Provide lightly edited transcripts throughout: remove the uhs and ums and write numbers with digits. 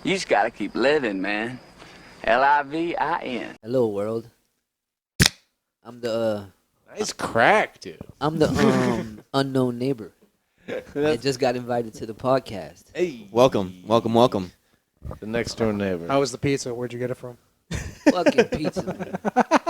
You just gotta keep living, man. LIVIN. Hello, world. I'm the Nice crack, dude. I'm the unknown neighbor. I just got invited to the podcast. Hey, Welcome. the next door neighbor. How was the pizza? Where'd you get it from? Fucking pizza, man.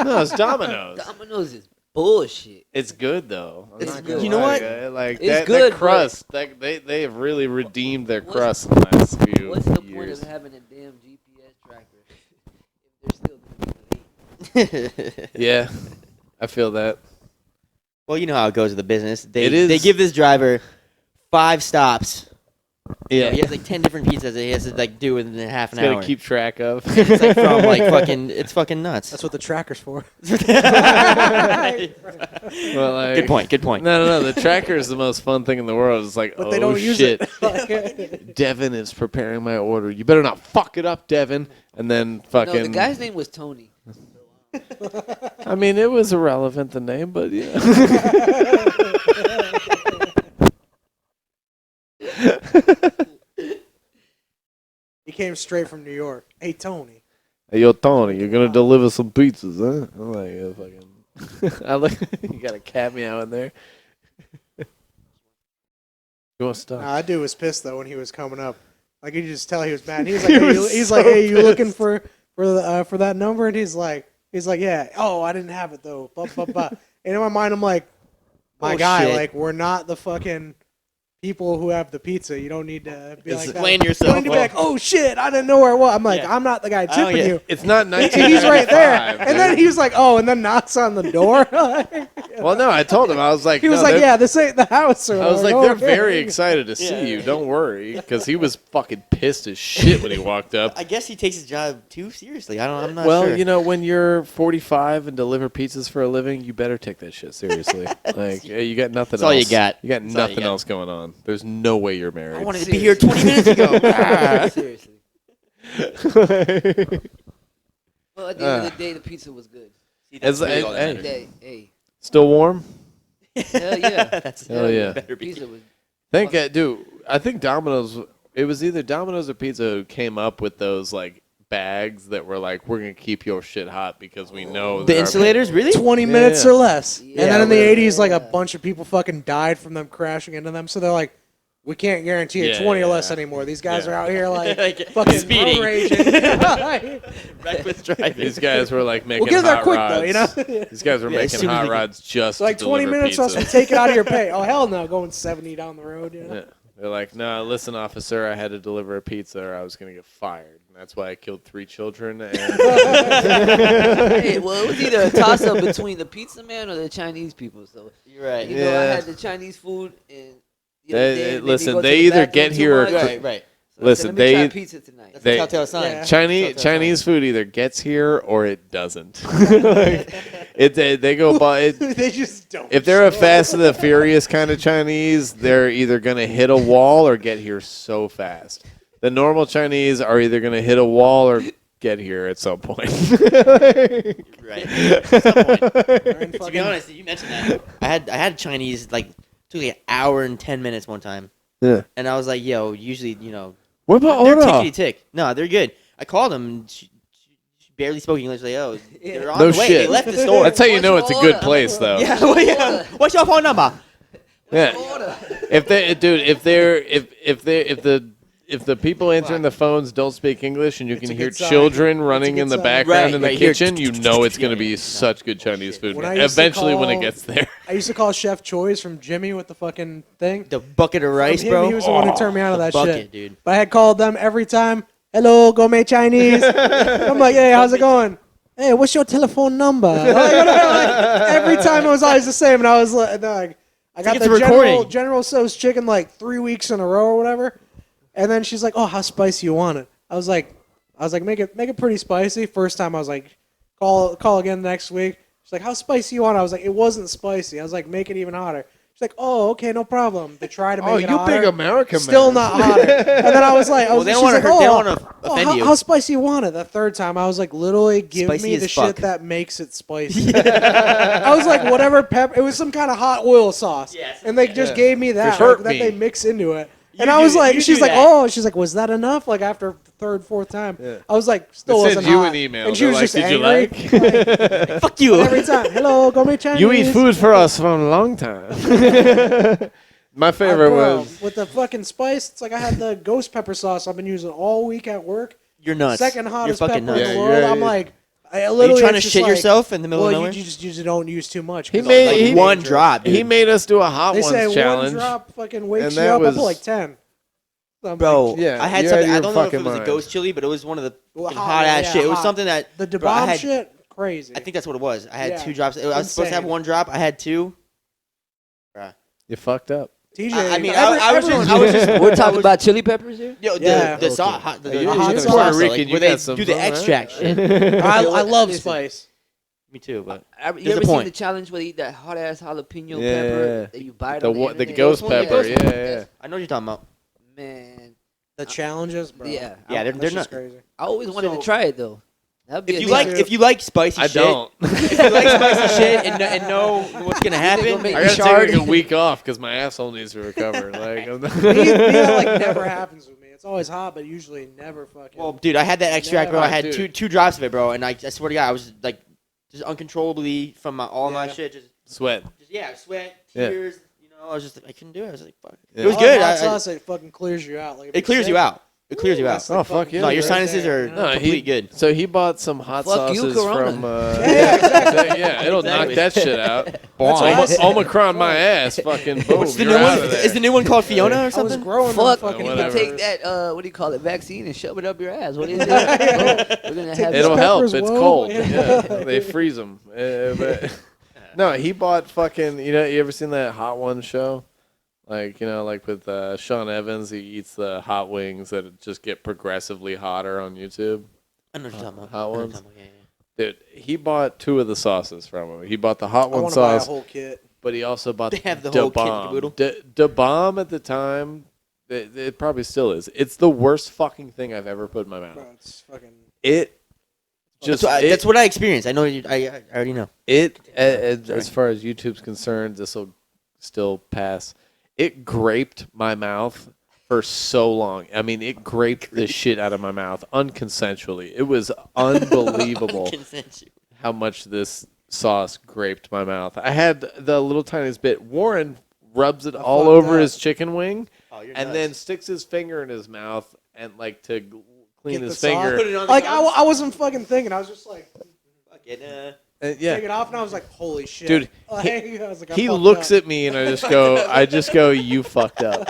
No, it's Domino's. Domino's is bullshit. It's good though. I'm It's not good. gonna You know lie, what? guy. Like It's that, good, that crust, they have really redeemed their What's- crust in the last few What's the point years. of having a damn GPS tracker if they're still gonna be late? Yeah, I feel that. Well, you know how it goes with the business. It is- They give this driver 5 stops. Yeah, He has like 10 different pizzas that he has to like do within half an it's hour. gotta keep track of. It's like from like fucking. It's fucking nuts. That's what the tracker's for. Well, like, Good point. No. The tracker is the most fun thing in the world. It's like, But oh they don't use shit, it. Devin is preparing my order. You better not fuck it up, Devin. And then fucking. No, the guy's name was Tony. I mean, it was irrelevant, the name, but yeah. He came straight from New York. Hey, Tony. Hey, yo, Tony, you're gonna deliver some pizzas, huh? I'm like, yeah, fucking. I look. You got a cameo in there. You want stuff? Nah, that dude was pissed though when he was coming up. Like you could just tell he was mad. He was He like, was he's so like, hey, you looking pissed. for that number? And he's like, yeah. Oh, I didn't have it though. Blah, blah, blah. And in my mind, I'm like, my Oh, guy, shit. like we're not the fucking people who have the pizza. You don't need to be like that. Explain You yourself. don't need to be like, oh shit, I didn't know where it was. I'm like, Yeah. I'm not the guy I don't tipping get- you. It's not 1995. He's right there. And then dude. he was like, oh, and then knocks on the door. Well, no, I told him. I was like, He was no, like, they're- yeah, this ain't the house. Or I was like, oh, they're okay. very excited to see you. Don't worry, because he was fucking pissed as shit when he walked up. I guess he takes his job too seriously. I'm not Well, sure. you know, when you're 45 and deliver pizzas for a living, you better take that shit seriously. Like, yeah, you got nothing That's else. all you got. You got That's all you nothing got. else going on. There's no way you're married. I wanted to be here 20 minutes ago. Seriously. Well, at the end of the day, the pizza was good. See, that's As- really all that hey. matters. Hey, Still warm? hell yeah. That's Hell yeah. better be. Pizza was. Dude, I think Domino's, it was either Domino's or Pizza who came up with those, like, bags that were like, we're going to keep your shit hot because we know The that our- insulators, really? 20 Yeah, minutes yeah. or less. Yeah, and then in the yeah. 80s, like a bunch of people fucking died from them crashing into them. So they're like, we can't guarantee it Yeah, 20 or yeah. less anymore. These guys Yeah. are out here like, Like, fucking speeding. road raging. Reckless driving. These guys were like making We'll get there hot quick rods. though, you know? These guys were Yeah, as making soon as hot we can- rods just So like to 20 deliver minutes or else pizza. we take it out of your pay. Oh, hell no. Going 70 down the road, you know? Yeah. They're like, no, listen, officer, I had to deliver a pizza or I was going to get fired. And that's why I killed 3 children. And Hey, well, it was either a toss-up between the pizza man or the Chinese people. So, You're right. you know, I Yeah. had the Chinese food, and the They- other day it made me listen, go to they the either bathroom get too here or much. Right, right. So I Listen, said, let me try they- pizza tonight. That's They- a telltale sign. Yeah. Chinese food either gets here or it doesn't. Like, they go by. They just don't. If they're a show. Fast and the Furious kind of Chinese, they're either going to hit a wall or get here so fast. The normal Chinese are either going to hit a wall or get here at some point. Right. At some point. They're in To be fucking- honest, you mentioned that. I had Chinese like took like an hour and 10 minutes one time, Yeah. and I was like, yo, usually you know What about they're order? tickety tick. No, they're good. I called them. And she barely spoke English. Like, oh, they're on No the way. shit. They left the store. That's how you know it's a good Order. place, though. Yeah, well, yeah. What's your phone number? Yeah. Order. If they, dude, if the people answering the phones don't speak English and you It's can a hear good sign. children It's a running good in the sign. background Right, in the right, here. kitchen, you know it's going to Yeah, be yeah. such good Chinese food. When I used to Eventually, when it call- gets there. I used to call Chef Choi's from Jimmy with the fucking thing. The bucket of rice, Him, bro. He was the one who turned me out of that bucket, shit. dude. But I had called them every time. Hello, gourmet Chinese. I'm like, hey, how's it going? Hey, what's your telephone number? Every time it was always the same, and I was like, I got it's the a recording. General Tso's chicken like 3 weeks in a row or whatever, and then she's like, oh, how spicy you want it? I was like, make it pretty spicy. First time I was like, call again next week. She's like, how spicy you want it? I was like, it wasn't spicy. I was like, make it even hotter. She's like, oh, okay, no problem. They try to make Oh, it you hotter. big American Still man. not hotter. And then I was like, Well, they don't she's want like, to hurt. They oh, don't want to offend you. how spicy you want it? The third time, I was like, literally, give Spicy me as the fuck. shit that makes it spicy. I was like, whatever pepper. It was some kind of hot oil sauce. Yes. And they just gave me that Hurt that me. they mix into it. And I was like, you she's do like, that. oh, she's like, was that enough? Like after third, fourth time, Yeah. I was like, still They wasn't send you hot. an email. and she They're was like, just "Did you angry. like?" Fuck you. Every time, hello, go make Chinese. You eat food for us for a long time. My favorite Bro, was with the fucking spice. It's like I had the ghost pepper sauce I've been using all week at work. You're nuts. Second hottest You're pepper fucking in nuts. the Yeah, world. yeah, I'm yeah. like, I Are literally you trying to it's just shit like, yourself in the middle well, of nowhere? you just usually don't use too much. He 'cause made- it's, he- like, one dangerous. drop, dude. he made us do a hot They ones say challenge. one drop fucking wakes and you that up. I was- put like 10. So I'm Bro, like, Yeah, I had you're something. out I of don't your know if it fucking was a mind. ghost chili, but it was one of the well, hot ass yeah, shit. It was hot. something that The bro, I bomb had- shit, crazy. I think that's what it was. I had Yeah. 2 drops. I was supposed to have Insane. 1 drop. I had 2. You fucked up. TJ, I mean, every- I was everyone- just. We're talking about chili peppers here. Yo, Yeah. the Okay. sauce, hot, the, You- the you're hot the sauce. sauce, Puerto like, Rican, you where they got some do the fun, right? extract shit. I love Listen. spice. Me too, but You There's ever a seen point. the challenge where they eat that hot ass jalapeno Yeah. pepper that you bite The on what? The internet? ghost one, the pepper. ghost Yeah, one. yeah. I know what you're talking about. Man, The challenges, bro. yeah. Yeah, they're That's not. just crazy. I always wanted So- to try it though. That'd be If a you new- like, if you like spicy I shit, don't. if you like spicy shit and know what's gonna happen, make I you gotta shard. take like a week off because my asshole needs to recover. Like, me, that like never happens with me. It's always hot, but usually never fucking. well, dude, I had that extract, bro. I had Dude. two drops of it, bro, and I swear to God, I was like, just uncontrollably from all my Yeah. shit, just sweat. sweat, Yeah. tears. You know, I was just, I couldn't do it. I was like, fuck. Yeah. It was I good. love hot I- sauce, it fucking clears you out. Like, if it you're clears you sick, out. It clears you out. that's like Oh, fuck fucking yeah. No, your right sinuses there, are you know? No, complete good. So he bought some hot Fuck you, sauces Corona. from. Yeah, exactly. Yeah, it'll knock Exactly. that shit out. That's Omicron my ass. Fucking boom. What's the you're new out one? of there. Is the new one called Fiona or I was something? growing Fuck, them you fucking can whatever. take peppers. that, what do you call it, vaccine and shove it up your ass. What is it? We're gonna have These It'll help. peppers, It's whoa. cold. Yeah. Yeah, they freeze them. No, he bought fucking. You ever seen that Hot Ones show? Like, like with Sean Evans, he eats the hot wings that just get progressively hotter on YouTube. I know what you're talking about. Hot I know what ones? you're talking about, yeah. Dude, he bought 2 of the sauces from him. He bought the hot I one want to buy a sauce, whole kit. but he also bought They have the Da whole kit and Bomb. caboodle? Da Bomb at the time, it probably still is. It's the worst fucking thing I've ever put in my mouth. Bro, it's fucking. It just That's what I experienced. I know. I already know. as far as YouTube's concerned, this will still pass. It graped my mouth for so long. I mean, it graped the shit out of my mouth unconsensually. It was unbelievable Consensual. how much this sauce graped my mouth. I had the little tiniest bit. Warren rubs it all fucked over up. his chicken wing Oh, you're and nuts. then sticks his finger in his mouth and like to clean Get his the sauce. finger. Put it on the Like, gums. I wasn't fucking thinking. I was just like, Fucking, Yeah. take it off, and I was like, holy shit. Dude, Like, I was like, I He fucked looks up. at me and I just go, you fucked up.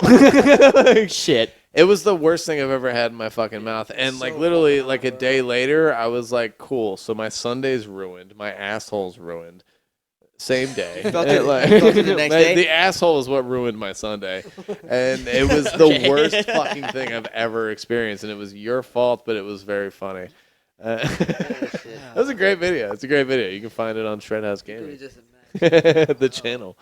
shit. It was the worst thing I've ever had in my fucking mouth. And like So literally fucking like a bad. day later, I was like, cool. So my Sunday's ruined. My asshole's ruined. Same day. You felt And, it- you felt it the next day? The asshole is what ruined my Sunday. And it was the worst fucking thing I've ever experienced. And it was your fault, but it was very funny. That was a great video. It's a great video. You can find it on Shred House Gaming. just imagine. The channel.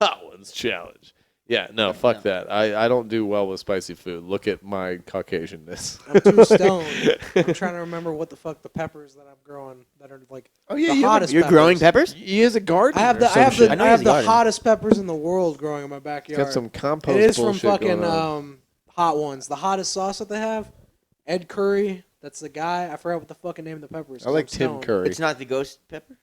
Hot Ones Challenge. Yeah, no, fuck that. I don't do well with spicy food. Look at my Caucasianness. I'm too stoned. I'm trying to remember what the fuck the peppers that I'm growing that are like Oh the hottest You're growing peppers? He has a garden. I have or the some I have shit. the I know I he has have a the garden. hottest peppers in the world growing in my He's backyard. got some compost It is from bullshit fucking going on. Hot Ones. The hottest sauce that they have, Ed Curry. That's the guy. I forgot what the fucking name of the pepper is. I like 'cause I'm Tim stoned. Curry. It's not the ghost pepper.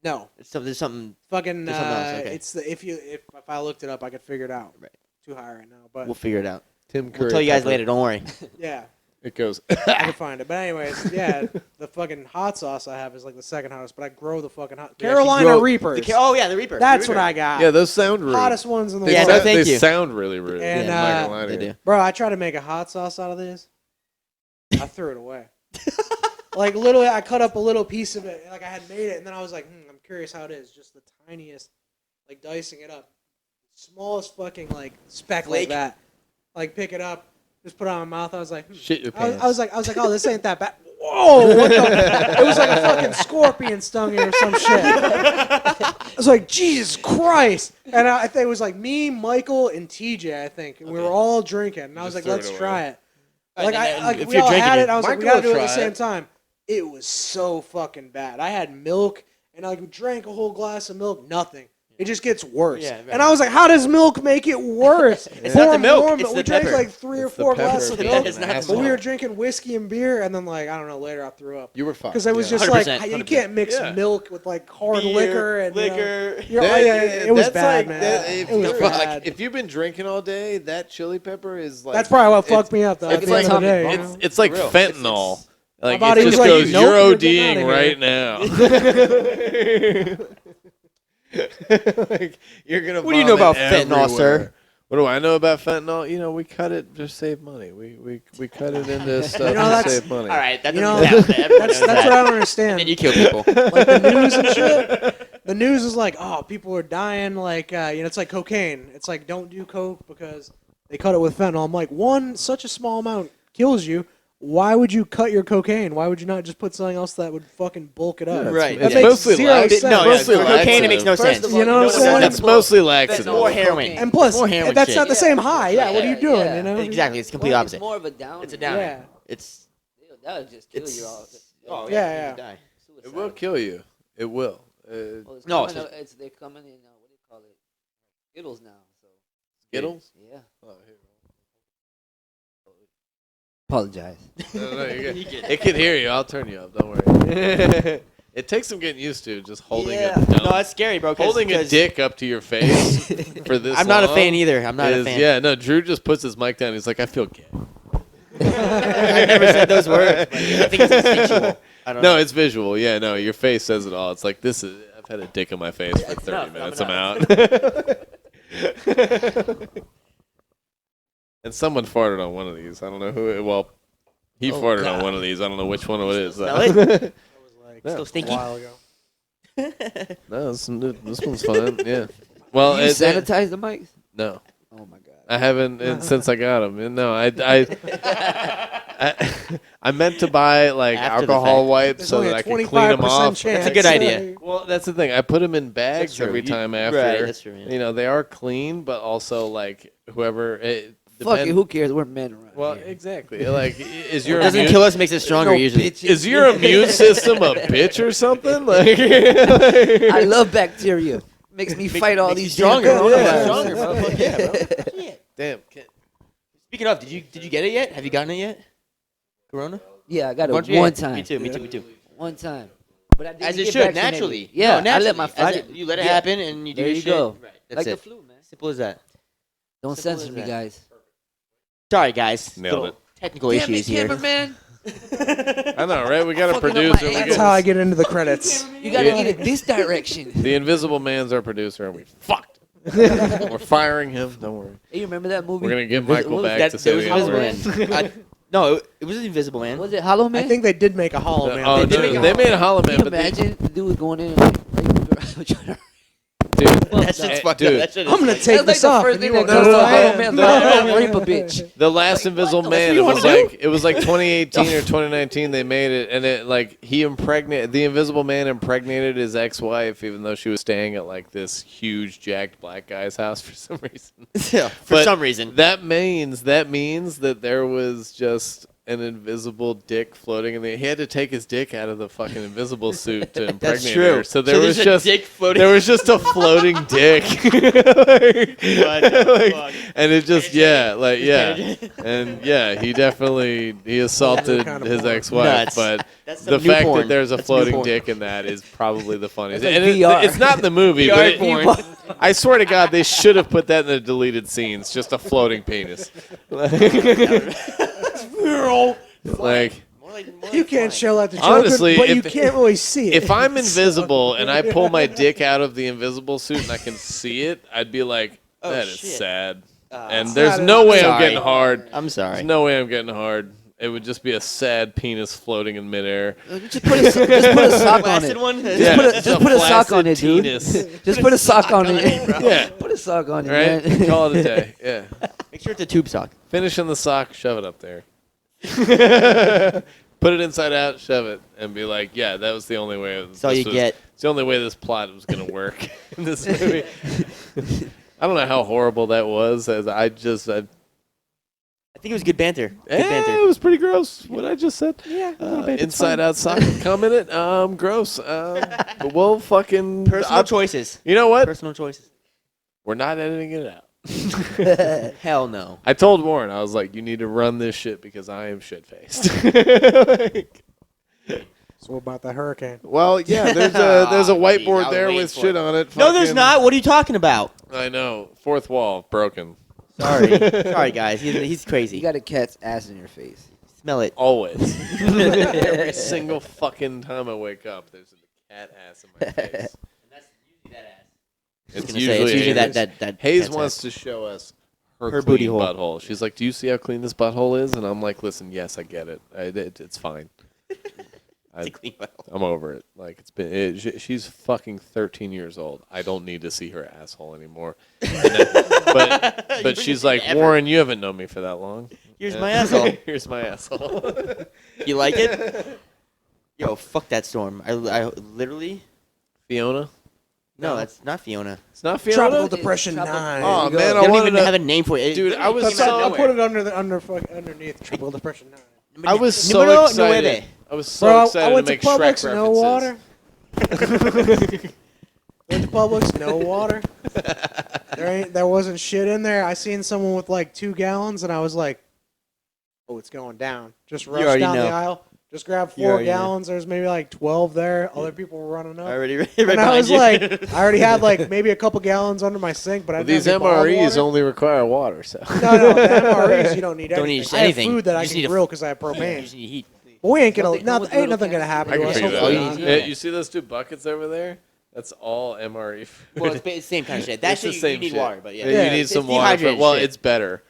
No, There's something. fucking. There's something else, okay. It's the if I looked it up, I could figure it out. Right. Too high right now, but We'll figure it out. Tim Curry. We'll tell you guys pepper. later. Don't worry. yeah, It goes. I can find it. But anyways, yeah, the fucking hot sauce I have is like the second hottest, but I grow the fucking hot You actually Carolina grow- Reapers. Oh yeah, the Reaper. That's the what Reaper. I got. Yeah, those sound rude. Hottest ones in the They, Yeah, world. no, sound, thank they you. sound really rude. And, I'm not gonna lie to They you. do. Bro, I tried to make a hot sauce out of this. I threw it away. Like literally, I cut up a little piece of it, and like I had made it, and then I was like, I'm curious how it is. Just the tiniest, like dicing it up, smallest fucking like speck Flake. like that. Like pick it up, just put it on my mouth. I was like, Shit your I was, pants. I was like, oh, this ain't that bad. Whoa! What the? It was like a fucking scorpion stung me or some shit. I was like, Jesus Christ! And I think it was like me, Michael, and TJ. I think and we were all drinking, and I was Just like, threw it let's away. try it. Alright, Like and like if we you're all drinking had it. it- And I was like, we Michael gotta do it will at the try same it. time. It was so fucking bad. I had milk, and I drank a whole glass of milk. Nothing. it just gets worse. Yeah, right. And I was like, how does milk make it worse? It's not the milk, it's we the drank pepper. like 3 or It's the 4 pepper glasses of being milk. It's not an the asshole. But we were drinking whiskey and beer, and then like I don't know. Later, I threw up You were fine. because it was Yeah. just like 100%, you can't mix Yeah. milk with like hard Beer, liquor and liquor. it was That's bad, like, man. that- It was if, bad. if you've been drinking all day, that chili pepper is like That's probably what fucked it's- me up. Though, at It's the like end of the day, you it's, know? it's like For real. fentanyl. Like My body it was just like, goes, nope, you're you're getting ODing outta right now. Like, you're gonna. What do you know vomit about fentanyl, sir? everywhere. What do I know about fentanyl? You know, we cut it to save money. We cut it into stuff You know, to that's- save money. All right, that You doesn't know, count. Everyone That's knows what I that. don't And understand. then you kill people. Like the news and shit. The news is like, oh, people are dying. Like, it's like cocaine. It's like, don't do coke because they cut it with fentanyl. I'm like, one, such a small amount kills you. Why would you cut your cocaine? Why would you not just put something else that would fucking bulk it up? Yeah, Right. That It's makes mostly zero laxative. sense. No, mostly for cocaine, laxative. it makes no First sense. of all, You know what I'm what's saying? It's mostly laxative. Fentanyl, More heroin. cocaine. And plus, More heroin that's shit. not the same high. Yeah, what are you Yeah, doing? yeah. You know? Exactly, it's complete Well, opposite. It's more of a down. It's a downer. Yeah. It's That would just kill you all. oh Yeah, you die. It will kill you. It will. Well, it's No, coming they're coming in. What do you call it? Skittles now. So Skittles? yeah. Oh, here. Apologize. No, you're good. It can hear you. I'll turn you up. Don't worry. It takes some getting used to, just holding Yeah. it down. No, that's scary, bro. Holding a dick up to your face for this I'm not a long fan either. I'm not a is- fan. Yeah, no, Drew just puts his mic down. He's like, I feel gay. I never said those words. But I think it's instinctual. I don't No, know. it's visual. Yeah, no, your face says it all. It's like, this is, I've had a dick in my face for 30 enough. minutes. I'm I'm out. And someone farted on one of these. I don't know who. Well, he Oh, farted God. on one of these. I don't know which one it is. Smell it? Still A stinky? while ago. No, this one's fine. Yeah. Well, you sanitize the mics? no, Oh my god. I haven't since I got them. And no, I meant to buy like After the alcohol fact. wipes There's so only that a I can clean them 25% off. chance. That's a good idea. Well, that's the thing. I put them in bags true. every You- time after. right, that's true, yeah. You know, they are clean, but also like whoever. Fuck it. Who cares? We're men around Well, here. exactly. Like, is What your doesn't immune, kill us makes us stronger No usually. bitches. is your immune system a bitch or something? Like, I love bacteria. Makes me fight all makes these you stronger. damn Yeah. coronavirus. Stronger, bro. Fuck yeah, bro. Yeah. damn. Speaking of, did you get it yet? Have you gotten it yet? Corona? Yeah, I got it Why don't you- one yeah, time. Me too. Me too. Me too. One time. But I didn't As it get should, vaccinated. naturally. Yeah, No, I naturally. let my As you let it yeah. happen and you do There your you shit. go. Right. That's Like it. the flu, man. Simple as that. Don't Simple censor as me, that. guys. Sorry, guys. Nailed Little it. Technical Damn issues it, here. cameraman. I know, right? We got a Fucking up my producer. We ass. That's got- how I get into the credits. You gotta Yeah. get it this direction. The Invisible Man's our producer, and we fucked. We're firing him. Don't worry. Hey, you remember that movie? We're gonna get Was it- Michael what was back That, to say it was the Invisible other Man. No, it was Invisible Man. Was it Hollow Man? I think they did make a Hollow Man. Oh, They did no, make a they Hollow made a Hollow Can Man, you but imagine the dude going in and like, raping the girl, trying to- dude, That shit's fucked dude, up. That shit is I'm gonna fucked take That's like this the off. first and thing you that won't goes know to who I Hollow am. Man. I'm gonna rape a bitch. the last Invisible Man. you It was wanna like it was like 2018 or 2019. They made it, and it like he impregnated the Invisible Man impregnated his ex-wife, even though she was staying at like this huge jacked black guy's house for some reason. Yeah, for But some reason. That means that there was just an invisible dick floating in the. He had to take his dick out of the fucking invisible suit to impregnate That's true. her. So there there's was a just dick floating. there was just a floating dick. What the fuck? And it just Penetrating. and he assaulted Kinda his porn. ex-wife, Nuts. but That's the some new fact porn. that there's a That's new floating porn. dick in that is probably the funniest. That's And like VR. it's not in the movie, VR but it, porn. I swear to God, they should have put that in the deleted scenes. Just a floating penis. Like, You can't show that to children, Honestly, but you if- can't really see it. if I'm So- invisible and I pull my dick out of the invisible suit and I can see it, I'd be like, Oh, that is shit. sad. And It's there's not no way I'm Sorry. getting hard. I'm There's sorry. no way I'm getting hard. It would just be a sad penis floating in midair. Just put a sock on Blasted it. one? Yeah, Just put a sock on it, flaccid dude. penis. Just put a sock on it. Yeah, Put a sock on it, right? man. Call it a day. Yeah. Make sure it's a tube sock. Finish in the sock, shove it up there. Put it inside out, shove it, and be like, yeah, that was the only way. That's all you get. It's the only way this plot was going to work in this movie. I don't know how horrible that was. As I I think it was good banter. Good It banter. was pretty gross. What I just said. Yeah. a little bit. It's Inside fun. out soccer commented. Gross. But we'll fucking Personal choices. You know what? Personal choices. We're not editing it out. Hell no. I told Warren, I was like, you need to run this shit because I am shit faced. So what about that hurricane? Well, yeah, there's a Jeez, I whiteboard was there waiting with for shit it. on it. No, there's Fucking- not. What are you talking about? I know. Fourth wall broken. Sorry. Sorry, guys. He's crazy. You got a cat's ass in your face. Smell it. Always. Every single fucking time I wake up, there's a cat ass in my face. That's usually that ass. It's It's usually Hayes. that Hayes cat's wants ass. to show us her Her clean booty hole. butthole. She's like, "Do you see how clean this butthole is?" And I'm like, "Listen, yes, I get it. It's fine. It's a clean butthole. I'm over it. Like it's been. She's fucking 13 years old. I don't need to see her asshole anymore." But she's like, Ever. "Warren, you haven't known me for that long. Here's my asshole. Here's my asshole." You like it? Yo, fuck that storm. I literally. Fiona. No, that's not Fiona. It's not Fiona. Tropical Depression Tropical- 9. Oh There you man, go. I They don't wanted even to. have a name for it. Dude, I was That's so- I'll put it underneath Tropical Depression 9. I was so Numero excited. nueve. I was so Bro, excited I went to to make Shrek Publix, no water. references. Went to Publix, no water. There wasn't shit in there. I seen someone with like 2 gallons, and I was like, "Oh, it's going down." Just rushed already down know. the aisle. Just grabbed You 4 already know. gallons. There's maybe like 12 there. Other people were running up. Already right And I behind was you. like, I already had like maybe a couple gallons under my sink, but I Well, didn't these have any bottled MREs water. only require water, so. No, the MREs you don't need Don't anything. need I have anything. food that You I just can need a- grill because I have You propane. just need heat. But we ain't Don't gonna. they come with Ain't little nothing gonna cans? happen I to can us. figure All that you out. need- Yeah, you see those 2 buckets over there? That's all MRE food. Well, it's the same kind of shit. That It's the shit you same need shit. water, but yeah. You need It's some water. dehydrated Well, shit. it's better.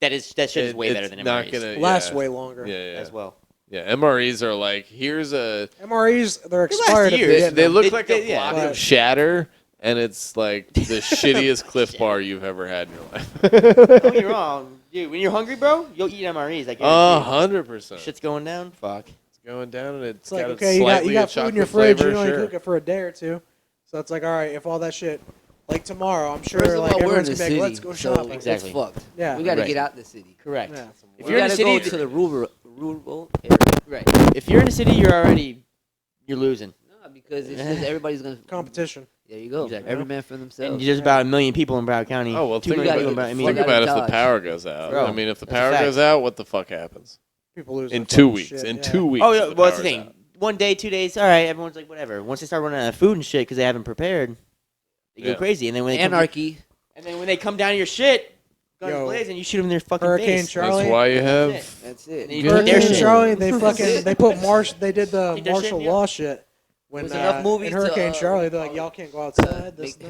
That shit is way better than It's not MREs gonna Lasts yeah. way longer. Yeah, as well. Yeah, MREs are like, here's a. MREs, they're expired at the years. end. They look They- like they- a yeah. block But- of shatter, and it's like the shittiest Cliff Bar you've ever had in your life. Don't get me wrong, dude. When you're hungry, bro, you'll eat MREs. Like 100%. shit's going down. Fuck. It's going down, and It's like, got okay, a you got slightly a food in your chocolate fridge. flavor, You only sure. cook it for a day or 2. So it's like, all right, if all that shit, like tomorrow, I'm sure First of like all, we're in everyone's the gonna be city, like, let's go so shopping. Exactly. it's fucked. Yeah. We got to Right. get out the city. Correct. Yeah. If We you're in got a to go city, to the rural area. right. If you're in a city, you're losing. No, because it's just everybody's gonna. Competition. There you go. Exactly. Every man for themselves. And there's about 1 million people in Broward County. Oh, well, 2 think million about people it. in Broward. I mean, Think Fuck about it if out the of power goes out. Bro, I mean, if the that's a power fact. goes out, what the fuck happens? People lose In their 2 fucking weeks. shit, In yeah. 2 weeks. oh, yeah. the Well, that's the power's thing. out. 1 day, 2 days. All right. Everyone's like, whatever. Once they start running out of food and shit because they haven't prepared, they Yeah. go crazy. And then when they Anarchy. when they come down to your shit, guns Yo. blazing, you shoot them in their fucking Hurricane face. Charlie. That's why you have. That's That's it. You do Good. their Hurricane shit. Charlie, they put they did the Think their martial shit, yeah. law shit. When There's enough movies in to, Hurricane Charlie, they're like, y'all can't go outside. This, make-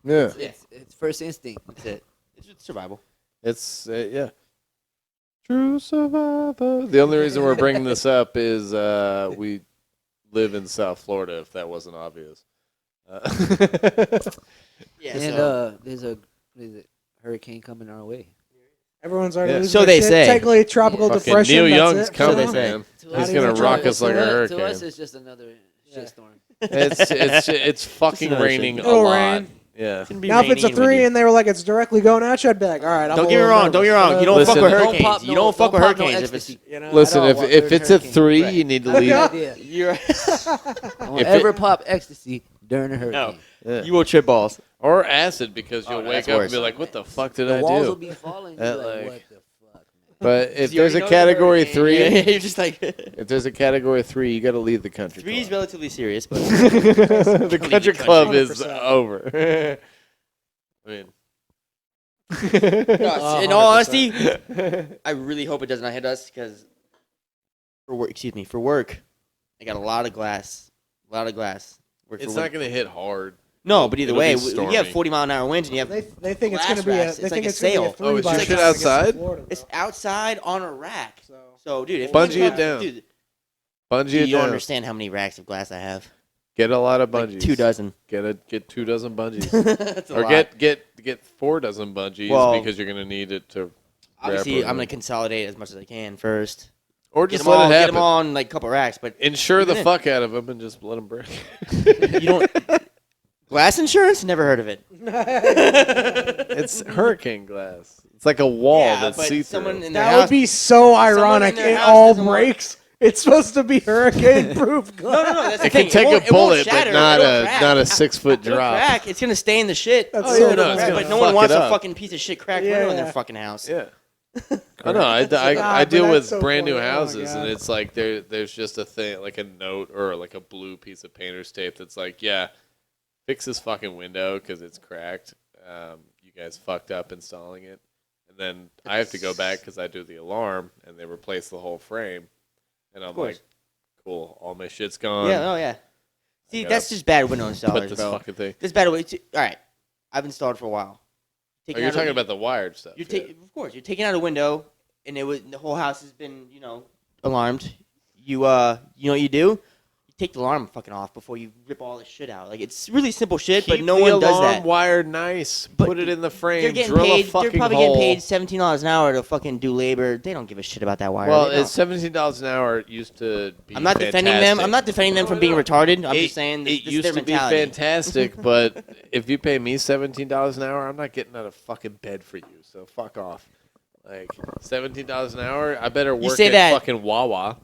that. Yeah. It's first instinct. That's it. It's survival. It's, yeah. True survivor. The only reason we're bringing this up is we live in South Florida, if that wasn't obvious. Yeah. And so, there's a hurricane coming our way. Everyone's already Yeah. losing So their they shit. say. Technically, tropical Fucking depression. Neil that's Young's it. coming, they say. man. To He's us, gonna it's rock just- us like a to hurricane. us, it's just another Yeah. shitstorm. It's fucking another raining shit. a It'll lot. rain. Yeah. it's gonna be Now, if it's a rainy 3 windy. and they were like, it's directly going at you, I'd be like, all right. I'm Don't a get me little wrong. Don't get me wrong. You don't Listen, fuck with don't hurricanes. pop You no- don't fuck with pop no hurricanes if ecstasy. it's. You know? Listen, I if don't want if it's a hurricane. 3, Right. you need to Okay. leave. idea. You're Don't If ever it- pop ecstasy during a hurricane. Yeah. you will trip balls. Or acid, because Oh, you'll no, wake that's up and worse. be like, what the fuck did The I walls do? will be falling. That, You're like, like- what the fuck, man? But if You there's a already know category it's a 3, hurricane. You're just like. if there's a category 3, you got to leave the country 3 is club. relatively serious, but The country club is 100%. over. I mean, no, in all honesty, I really hope it does not hit us because for work, I got a lot of glass. Work it's for not work. going to hit hard. No, but either It'll way, be you stormy. have 40-mile-an-hour winds and you have They think it's glass going to be a. racks. They It's think like a it's going to be a sail. 3 Oh, is by your the shit time it gets to outside? Florida, it's bro. outside on a rack. So So, dude, if Bungee it comes- down. Dude, Bungee you it don't down. understand how many racks of glass I have. Get a lot of Like bungees. 2 dozen. Get 2 dozen bungees. That's a Or lot. get 4 dozen bungees Well, because you're going to need it to Obviously, wrap I'm it. gonna consolidate as much as I can first. Or Get just them let all, it get happen. them on like a couple racks, but Insure the Even fuck out of them and just let them break. you don't. Glass insurance? Never heard of it. It's hurricane glass. It's like a wall Yeah, that's but see-through. someone in their That house. would be so ironic. in their It house all doesn't want- breaks. It's supposed to be hurricane-proof glass. No. That's the It thing. can take won't- a it won't bullet, shatter, but not it'll a crack. not a 6-foot It'll drop. crack. It's gonna stay in the shit. That's Oh, so yeah, no, dumb. it's gonna but no fuck one it wants a up. fucking piece of shit cracked Yeah, window in yeah. their fucking house. Yeah. I know. I but deal with that's so brand new funny. Oh my houses, and God. it's like there's just a thing, like a note or like a blue piece of painter's tape that's like, yeah, fix this fucking window because it's cracked. You guys fucked up installing it. And then I have to go back because I do the alarm, and they replace the whole frame. And I'm course. like, cool, all my shit's gone. Yeah. Oh yeah. See, gotta that's just bad window Put installers, this bro. fucking thing. This bad way. All right, I've installed for a while. Oh, you're talking about the wired stuff. You're yeah. of course, you're taking out a window, and the whole house has been, alarmed. You know what you do? You take the alarm fucking off before you rip all this shit out. Like it's really simple shit, but Keep no the one does alarm that. wired nice. But Put it in the frame. They're getting drill paid. a fucking They're probably hole. getting paid $17 an hour to fucking do labor. They don't give a shit about that wire. Well, They don't. it's $17 an hour. It used to be. I'm not defending them. fantastic. I'm not defending them from being retarded. I'm just saying this it is used their to be mentality. fantastic, but if you pay me $17 an hour, I'm not getting out of fucking bed for you. So fuck off. Like $17 an hour, I better work say at that- fucking Wawa.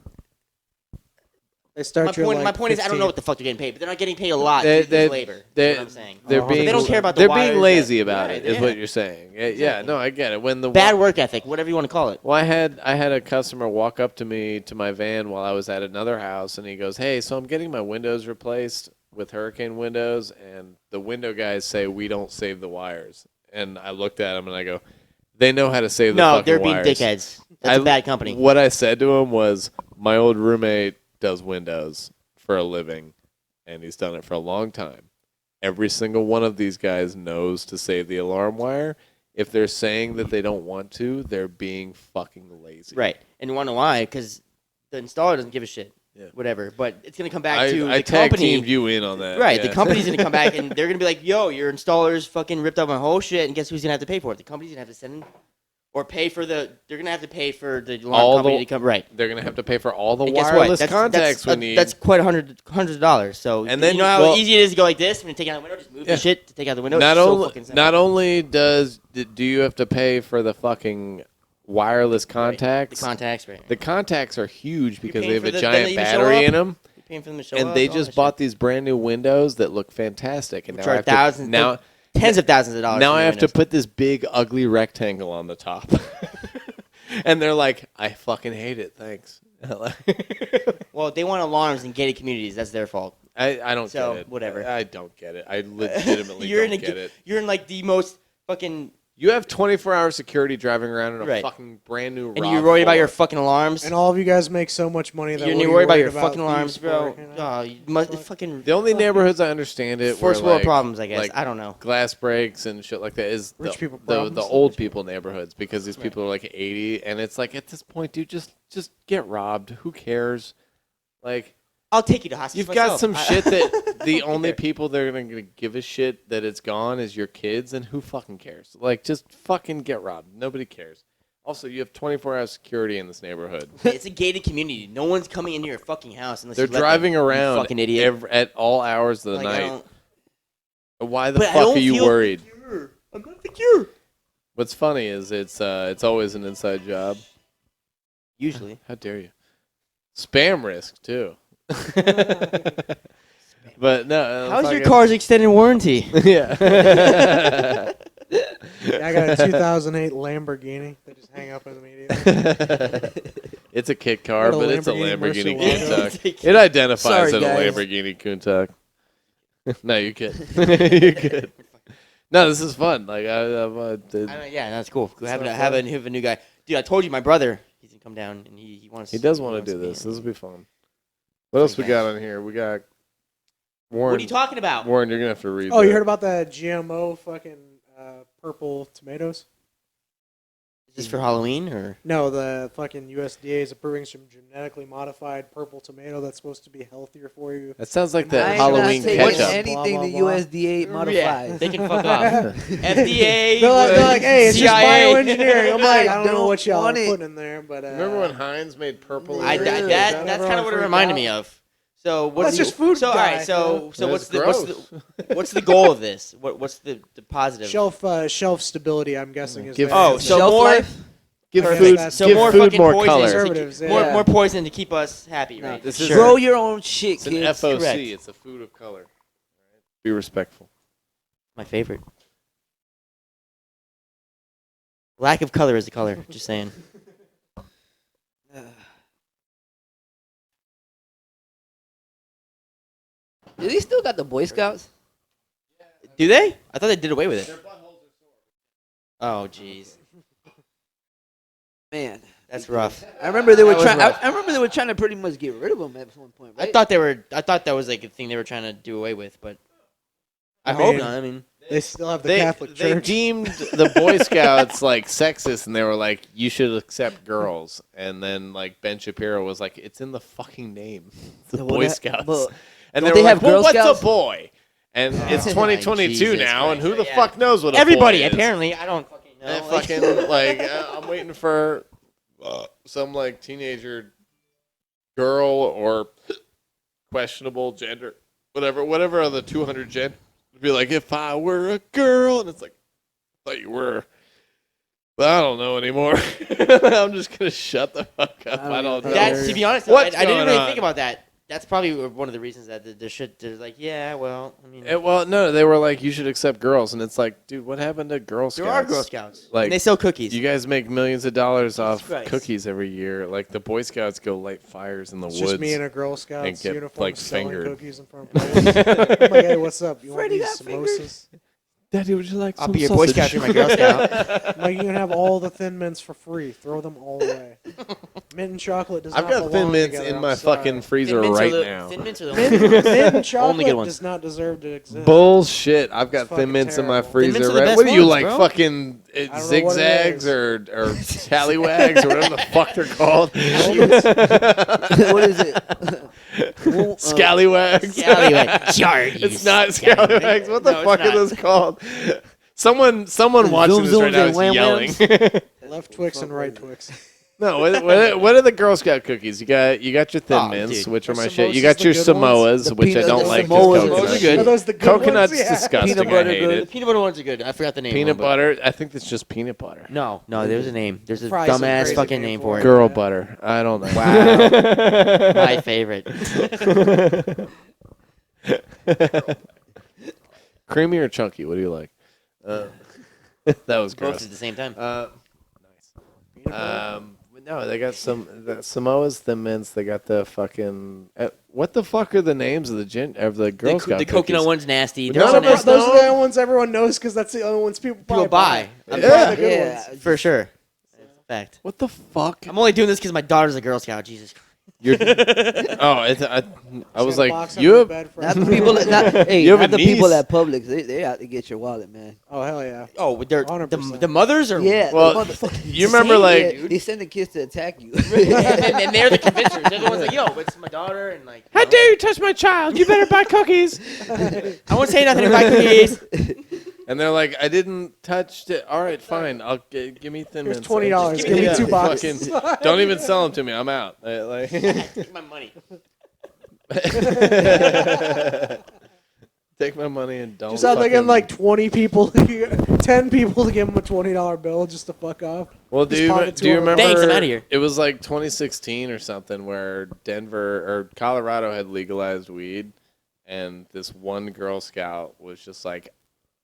They start My you point, at my like point is, I don't know 15. what the fuck they're getting paid, but they're not getting paid a lot They- to do they- labor. they- That's what I'm saying. They're So being they don't care about the they're wires being that- lazy about Right, it. Is yeah. what you're saying? Yeah, Exactly. no, I get it. When the Bad work ethic, whatever you want to call it. Well, I had a customer walk up to me to my van while I was at another house, and he goes, "Hey, so I'm getting my windows replaced with hurricane windows, and the window guys say we don't save the wires." And I looked at him and I go, "They know how to save the No, fucking they're being wires." dickheads. That's a bad company. What I said to him was, "My old roommate does windows for a living, and he's done it for a long time. Every single one of these guys knows to save the alarm wire. If they're saying that they don't want to, they're being fucking lazy." Right. And you want to know why? Because the installer doesn't give a shit. Yeah. Whatever. But it's going to come back to I the tag company. teamed you in on that. Right. yeah. The company's going to come back and they're going to be like, yo, your installer's fucking ripped up my whole shit. And guess who's going to have to pay for it? The company's going to have to send or pay for they're going to have to pay for the alarm All company the- to come. Right. They're gonna have to pay for all the And guess wireless what? contacts we need. That's quite hundreds of dollars. So And then- you know how well- easy it is to go like this when you take out the window, just move Yeah. the shit to take out the window. not It's so only fucking simple. not only do you have to pay for the fucking wireless contacts. The contacts, right? The contacts are huge because paying they have for a them to giant even show battery up? in them, You're paying for them to show and up, they all just that bought shit. these brand new windows that look fantastic. And Which now I are have to, thousands, now tens of thousands of dollars. now for I new have to windows. put this big ugly rectangle on the top. And they're like, "I fucking hate it. Thanks." Well, they want alarms in gated communities. That's their fault. I don't So, get it. whatever. I don't get it. I legitimately you're don't in get it. You're in like the most fucking, You have 24-hour security driving around in a Right. fucking brand new. and you're worried about your Ford. fucking alarms. And all of you guys make so much money that You're what are you worried about your worried fucking alarms, thieves bro. for, you know? Oh, you must fucking The only neighborhoods I understand it first were world like, problems, I guess. like I don't know. glass breaks and shit like that is Rich people the problems. old people neighborhoods because these people are like 80 and it's like at this point, dude, just get robbed. Who cares? Like I'll take you to hospital. you've got some shit that the only people that are gonna give a shit that it's gone is your kids, and who fucking cares? Like just fucking get robbed. Nobody cares. Also, you have 24-hour security in this neighborhood. It's a gated community. No one's coming into your fucking house unless They're you let driving them, you around fucking idiot. at all hours of the Like, I night. don't- Why the but I fuck don't are you feel worried? secure. I'm not secure. What's funny is it's always an inside job. Usually. How dare you? Spam risk too. But no. How's your car's extended warranty? Yeah. Yeah, I got a 2008 Lamborghini. They just hang up in the media. It's a kit car, What a but it's a Lamborghini Lamborghini Murcielago. Countach. It identifies Sorry, as a guys. Lamborghini Countach. No, you're good. You're good. No, this is fun. Like Yeah, that's cool. So Have fun. a new guy. Dude, I told you my brother. He's gonna come down and he wants. he does want wants to do me this. in. This will be fun. What else we Okay. got on here? We got Warren. What are you talking about? Warren, you're gonna have to read. Oh, you that. heard about the GMO fucking purple tomatoes? Is this for Halloween or? No, the fucking USDA is approving some genetically modified purple tomato that's supposed to be healthier for you. That sounds like I that ain't Halloween not taking ketchup. anything Blah, the blah, blah. USDA modifies. They can fuck off. FDA. They're like, hey, it's CIA. just bioengineering. I'm like, I don't know don't what y'all are want it. putting in there, but Remember when Heinz made purple? I, Yeah. that, Is that's that kind of everyone what it freaked reminded out? me of. So what's That's just food So all guy, right. So That's what's the goal of this? What's the positive? Shelf stability. I'm guessing is Give- there. Oh, so Shelf more. life? Give Perfect. food, That's- So give more food fucking more poison color. Conservatives, more yeah. more poison to keep us happy, No, right? This is- Grow your own shit, It's an kids. FOC. Correct. It's a food of color. Be respectful. My favorite. Lack of color is the color. Just saying. Do they still got the Boy Scouts? Do they? I thought they did away with it. Oh, jeez. Man, That's rough. I remember they were That was trying. rough. I remember they were trying to pretty much get rid of them at one point. Right? I thought that was like a thing they were trying to do away with, but I I hope mean- not. I mean, They still have the They Catholic Church. deemed the Boy Scouts like sexist, and they were like, "You should accept girls." And then like Ben Shapiro was like, "It's in the fucking name, the Well, Boy that- Scouts." but And don't they were they have like, "Well, Girl what's Scouts?" a boy?" And it's 2022 Jesus now, and Christ. who the Yeah. fuck knows what a everybody boy is? apparently. I don't fucking know. And Like- fucking like I'm waiting for some like teenager girl or questionable gender, whatever of the 200 gender, to be like, if I were a girl, and it's like, I thought you were, but I don't know anymore. I'm just gonna shut the fuck up. I don't know. That, to be honest, though, What's I didn't going really on? think about that. That's probably one of the reasons that there's like, yeah, well, I mean, Well, no, they were like, you should accept girls, and it's like, dude, what happened to Girl Scouts? there are Girl Scouts. Like, and they sell cookies. You guys make millions of dollars off Christ. cookies every year. Like the Boy Scouts go light fires in the It's woods. just me in a Girl Scouts and get, uniform like, selling fingered. cookies in front of players. I'm like, hey, what's up? You Freddie want got these samosas? Daddy, would you like I'll some be your Boy sausage? Scout. You're my Girl Scout. I'm like, you can have all the Thin Mints for free. Throw them all away. Mint and chocolate does I've not got Thin belong Mints together, in I'm my sorry. fucking freezer Thin Mints right are the, now. Thin Mints are the Mint and Only chocolate good ones. does not deserve to exist. Bullshit! I've got It's Thin fucking Mints in my terrible. freezer. Thin Mints are the Right? best What are you ones, like, bro. fucking don't know what it zigzags is. or tallywags or whatever the fuck they're called? what is it? Scallywags. Scallywag. Charge. It's not scallywags. What the No, it's fuck are not. those called? Someone watching Zoom this right now zooms and is wham yelling. whams? Left Twix and right Twix. No, what are the Girl Scout cookies? You got your Thin Oh, Mints, dude. which are Are my shit. You samosas got the your good ones? Samoas, The which I peanut- don't the like. 'cause Samoas are coconut. Those are good. Are those the good Coconut's ones? Yeah. disgusting. Peanut butter I hate good. The it. peanut butter ones are good. I forgot the name. Peanut of them, butter. I think it's just peanut butter. No, there's a name. There's a Fries are dumbass crazy fucking name name for for it. it. Girl butter. I don't know. Wow. My favorite. Creamy or chunky? What do you like? That was Both gross. at the same time. Nice. No, they got the Samoas, Thin Mints. They got the fucking. What the fuck are the names of the Girl Scout The cookies? coconut one's nasty. But They're none all of us nasty. Those are know. the only ones everyone knows because that's the only ones people People buy. buy. Yeah. The good Yeah. ones. For sure. Fact. What the fuck? I'm only doing this because my daughter's a Girl Scout. Jesus Christ. You're, I was Got a like, box you under the have, bed for Not the everyone. people. Hey, You have not a the people niece? at Publix. They out to get your wallet, man. Oh hell yeah! Oh, they're 100%. the mothers are. Yeah. Well, the motherfuckers. you remember, like- Yeah, they send the kids to attack you. and they're the convincers. They're the ones like, yo, it's my daughter, and like. how dare you touch my child? You better buy cookies. I won't say nothing about cookies. And they're like, I didn't touch it. All right, fine. I'll give me Thin Here's Mints. $20. Give me Yeah, 2 boxes. fucking- don't even sell them to me. I'm out. Like, Take my money. take my money and don't. Just out there getting fucking- like 20 people, 10 people to give them a $20 bill just to fuck off. Well, do Just you pocket do you 200. remember? Thanks, I'm outta here. It was like 2016 or something where Denver or Colorado had legalized weed, and this one Girl Scout was just like,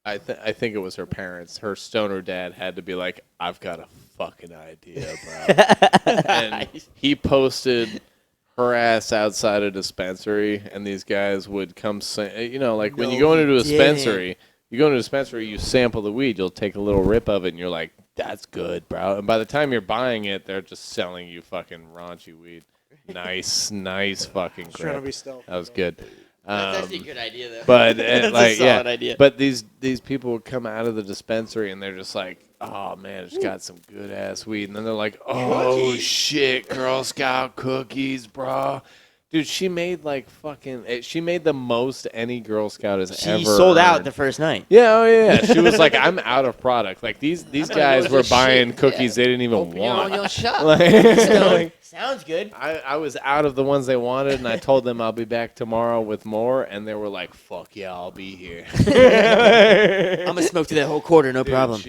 I think it was her parents. Her stoner dad had to be like, I've got a fucking idea, bro. And he posted her ass outside a dispensary, and these guys would come say, like when you go into a dispensary, you sample the weed, you'll take a little rip of it, and you're like, that's good, bro. And by the time you're buying it, they're just selling you fucking raunchy weed. Nice fucking Just trying to grip. be stealthy. That was good. That's actually a good idea, though. But That's like, a solid idea. But these people would come out of the dispensary and they're just like, oh man, it's got some good ass weed, and then they're like, oh shit, Girl Scout cookies, bro. Dude, she made she made the most any Girl Scout has ever She sold out earned. the first night. Yeah, oh yeah. She was like, I'm out of product. Like these guys it were was a buying shit. cookies they didn't even Open your want. own shop. Like, Sounds good. I was out of the ones they wanted, and I told them I'll be back tomorrow with more, and they were like, "Fuck yeah, I'll be here." I'm gonna smoke through that whole quarter, no Dude, problem.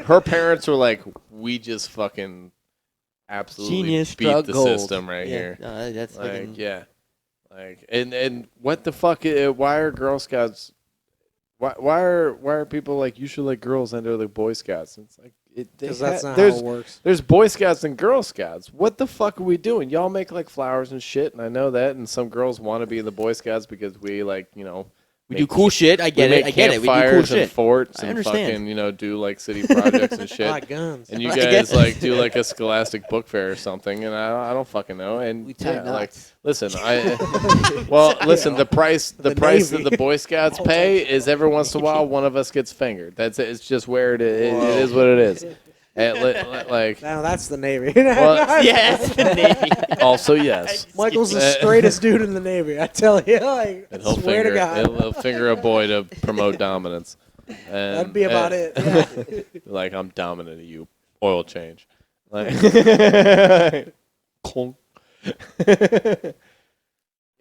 Her parents were like, "We just fucking absolutely Genius. beat Struck the gold. system right Yeah, here." no, that's Like, fucking, yeah, like, and what the fuck? Why are Girl Scouts? Why are people like you should like girls under the Boy Scouts? It's like Because that's not how there's it works. there's Boy Scouts and Girl Scouts. What the fuck are we doing? Y'all make like flowers and shit, and I know that. And some girls want to be in the Boy Scouts because we like we do cool shit. I get we it. make I get it. We do cool campfires and shit. forts I and understand. fucking do like city projects and I shit. like guns. And you I guys guess. like do like a Scholastic book fair or something, and I don't fucking know. And We tie yeah, like knots. listen, listen. The price The that Navy. the Boy Scouts pay is every once in a while one of us gets fingered. That's it. It's just where it is. It is what it is. And like Now that's the Navy. Well, Yeah, that's the Navy. also yes. Michael's the straightest dude in the Navy. I tell you, like, I And he'll swear finger, to God, he'll finger a boy to promote dominance. And, that'd be about it. Yeah. Like I'm dominant of you. Oil change. Like, clunk. Yo,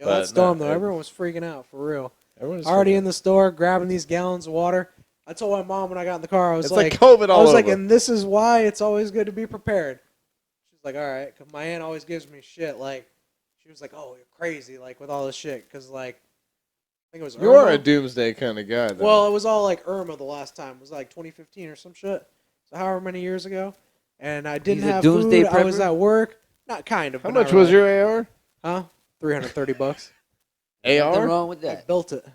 But that storm no, though, everyone was freaking out for real. Everyone's Already freaking- in the store, grabbing these gallons of water. I told my mom when I got in the car, I was It's like, like COVID all I was like, over. and this is why it's always good to be prepared. She's like, all right, because my aunt always gives me shit. Like, she was like, oh, you're crazy, like with all this shit, because like, I think it was You are Irma. a doomsday kind of guy, though. Well, it was all like Irma the last time. It was like 2015 or some shit. So however many years ago, and I didn't He's a have doomsday food. I was prepper? at work. Not kind of. how but not much was really. your AR? Huh? $330. Nothing AR? wrong with I that. built it.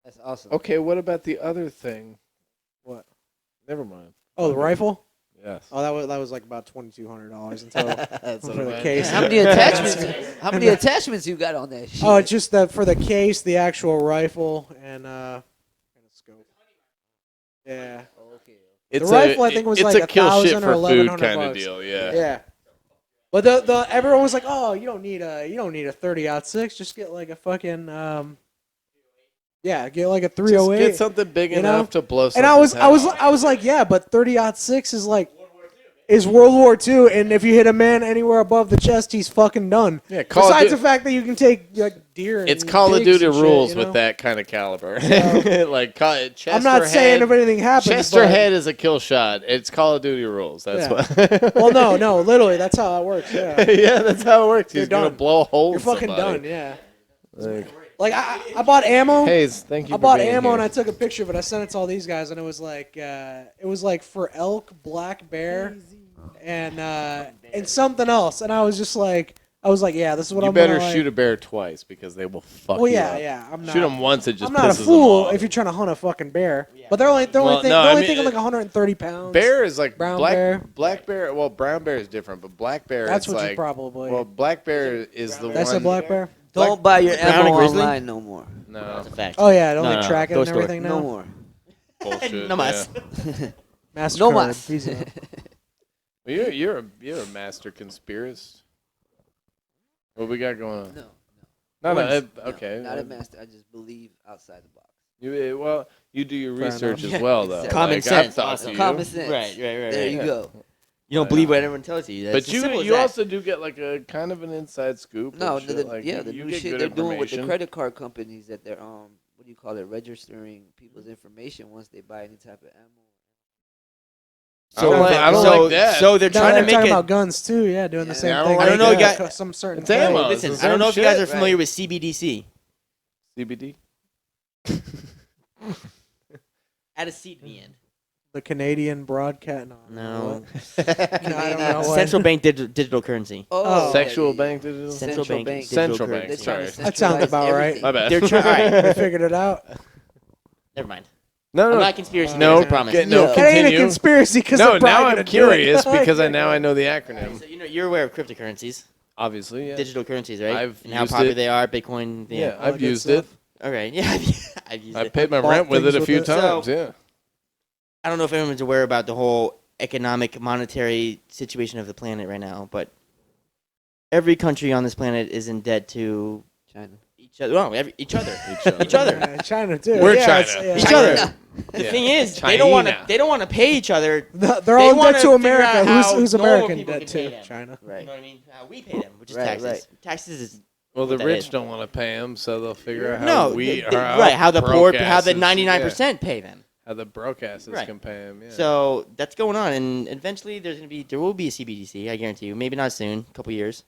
That's awesome. Okay, what about the other thing? What? Never mind. Oh, the rifle. Yes. Oh, that was like about $2,200 in total That's for the what I case. How many attachments? How many attachments you got on that shit? Oh, it's just that for the case, the actual rifle, and a scope. Yeah. Okay. It's The rifle, I think, was it's like a kill shit 1,000 for or food $1,100 kind of bucks. deal. Yeah. Yeah. But the everyone was like, oh, you don't need a 30-06. Just get like a fucking get like a Just 308. get something big you know? enough to blow. And I was like, yeah, but 30-06 is like World War II, and if you hit a man anywhere above the chest, he's fucking done. Yeah, Besides the fact that you can take like deer. And it's Call of pigs Duty and shit, rules you know? with that kind of caliber. So- Like chest I'm not or saying head, if anything happens. chest or but- head is a kill shot. It's Call of Duty rules. That's Yeah. what. Well, no, literally, that's how it works. Yeah, Yeah, that's how it works. You're He's gonna done. blow a hole. you're in fucking somebody. done. Yeah. Like, Like I bought ammo. Hayes, thank you. I for bought being ammo here. and I took a picture of it. I sent it to all these guys, and it was like for elk, black bear, and something else. And I was like, yeah, this is what You I'm better gonna, like, shoot a bear twice because they will fuck Well, you yeah, up. yeah. I'm not. Shoot them once, it just I'm not a pisses them fool off. if you're trying to hunt a fucking bear. But they're only Well, no, I mean, thinking like 130 pounds. Bear is like Brown black bear. Black bear. Well, brown bear is different, but black bear. That's is what like, you probably. Well, black bear is the That's one. a black bear. Don't buy your brown ammo and grizzly? online no more. No That's a fact. Oh yeah, don't No, they no, track it go and store. everything now? No more. bullshit. No mas. yeah. Mastercard. No mas. Visa. Well, you're a master conspiracist. What we got going on? No. No, okay. Not a master. I just believe outside the box. You do your Fair research enough. as well, though. Common Like, sense, I've thought awesome. to you. Common sense. Right. There you go. You don't believe what everyone tells you. That's But as simple as you that. also do get like a kind of an inside scoop. No, and shit. the Like, the you new get shit good they're doing with the information. credit card companies that they're what do you call it, registering people's information once they buy any type of ammo. I don't like that. So they're No, trying they're to make talking it. about guns too. Yeah, doing the same I don't thing. like I don't know, Like, you got- some certain. It's ammo. thing. It's Listen, the I don't know same if you guys shit. are familiar with CBDC. CBD. Add a C to the end. The Canadian broadcast. No. I don't know. What. Central bank digital currency. Oh. Sexual bank digital. Central bank digital Central currency. bank. They're trying to Sorry. That sounds centralize about right. everything. My bad. They're trying. All right. They figured it out. Never mind. No, I'm not conspiracy. No, theories, I promise. no, No. It ain't a continue. conspiracy because No, now I'm curious because now I know the acronym. So you're aware of cryptocurrencies, Obviously, yeah. digital currencies, right? I've and how used popular it. they are. Bitcoin. Yeah, all the I've good used it. stuff. Okay. Yeah, I've used I it. paid my Bought rent with it things a with few it. times. So- Yeah. I don't know if everyone's aware about the whole economic, monetary situation of the planet right now, but every country on this planet is in debt to China. each other. No, each other. China too. We're yeah, China. yeah. Each other. The thing is, they don't want to. China. They don't want to pay each other. They're all in wanna debt to figure America. out how Who's normal American people debt can pay to? them. China. You know what I mean? How we pay them, which is Right, taxes. right. Taxes is Well, the what that rich is. don't want to pay them, so they'll figure out how no, we th- are. right. How the poor, how the asses- 99% pay them. How the broke asses Right. can pay them. Yeah. So that's going on, and eventually there will be a CBDC. I guarantee you. Maybe not soon, a couple years.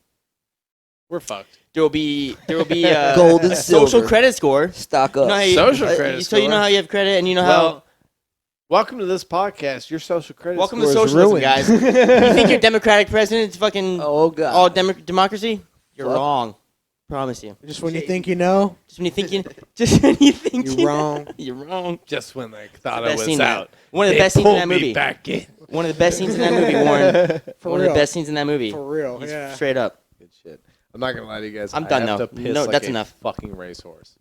we're fucked. There will be a Gold and social silver. credit score. Stock You up. know how you- Social credit So you know score. how you have credit, and you know Well, welcome to this podcast. Your social credit Welcome to score is socialism, ruined. guys. You think your democratic president is fucking Oh God. all democracy? You're Fuck. wrong. Promise you. Just when you think you know, Just when you think you're wrong. You're wrong. Just when they thought the I best was scene in that- out, One of the they best scenes in pulled that me movie. back in. One of the best scenes in that movie, Warren. For One real. of the best scenes in that movie. For real. He's Yeah. straight up. Good shit. I'm not gonna lie to you guys. I'm I done have now. to piss No, like that's a enough. Fucking racehorse.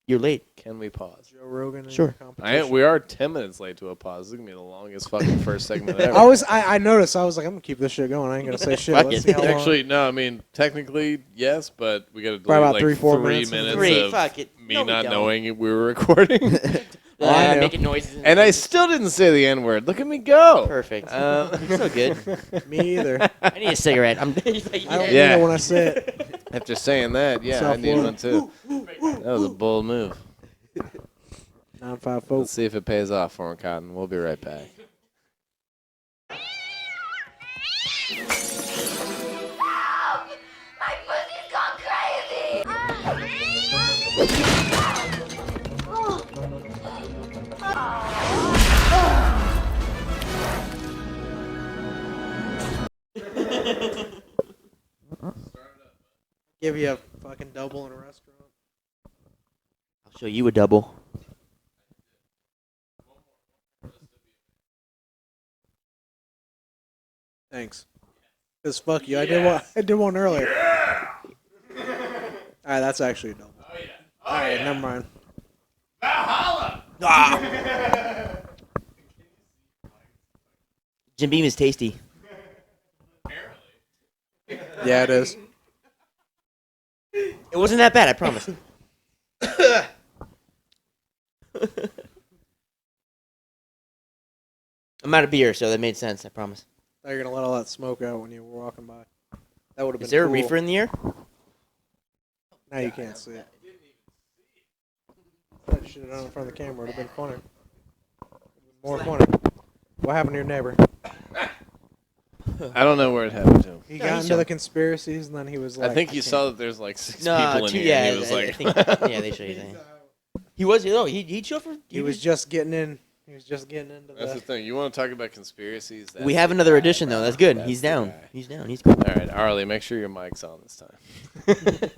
You're late. Can we pause? Joe Rogan. in Sure. your competition. We are 10 minutes late to a pause. This is gonna be the longest fucking first segment ever. I noticed. I was like, I'm gonna keep this shit going. I ain't gonna say shit. Fuck Let's it. see how long. Actually, no. I mean, technically, yes, but we got to Probably delete about like 3-4 3 minutes. minutes Three. of Fuck it. me No, we not don't. knowing we were recording. I knew. Making noises. And I still didn't say the N word. Look at me go. Perfect. You're so good. Me either. I need a cigarette. I'm. He's like, I don't Yeah. need it when I say it. After saying that, yeah, I need one too. That was a bold move. 954. Let's see if it pays off for him, Cotton. We'll be right back. My pussy's gone Give you a fucking double in a restaurant. I'll show you a double. Thanks. Cause fuck you. I did one earlier. All right, that's actually a double. Oh yeah. All right, never mind. Jim Beam is tasty. Yeah, it is. It wasn't that bad, I promise. I'm out of beer, so that made sense, I promise. Thought you were gonna let all that smoke out when you were walking by. That would have been. Is there cool. a reefer in the air? Now you can't see it. I should have done it in front of the camera. It'd have been funner. More funny. What happened to your neighbor? I don't know where it happened to him. He No, got he's into the young. conspiracies, and then he was like, I think you can't- saw that there's like 6 No, people in two, here. yeah, and he was I like, think, yeah, they show you that. He was, he'd show for. He was just getting in. He was just getting into That's the the. thing. You want to talk about conspiracies? That's We have the another guy, edition, though. bro. That's good. That's He's the down. guy. He's down. He's cool. All right, Arlie, make sure your mic's on this time.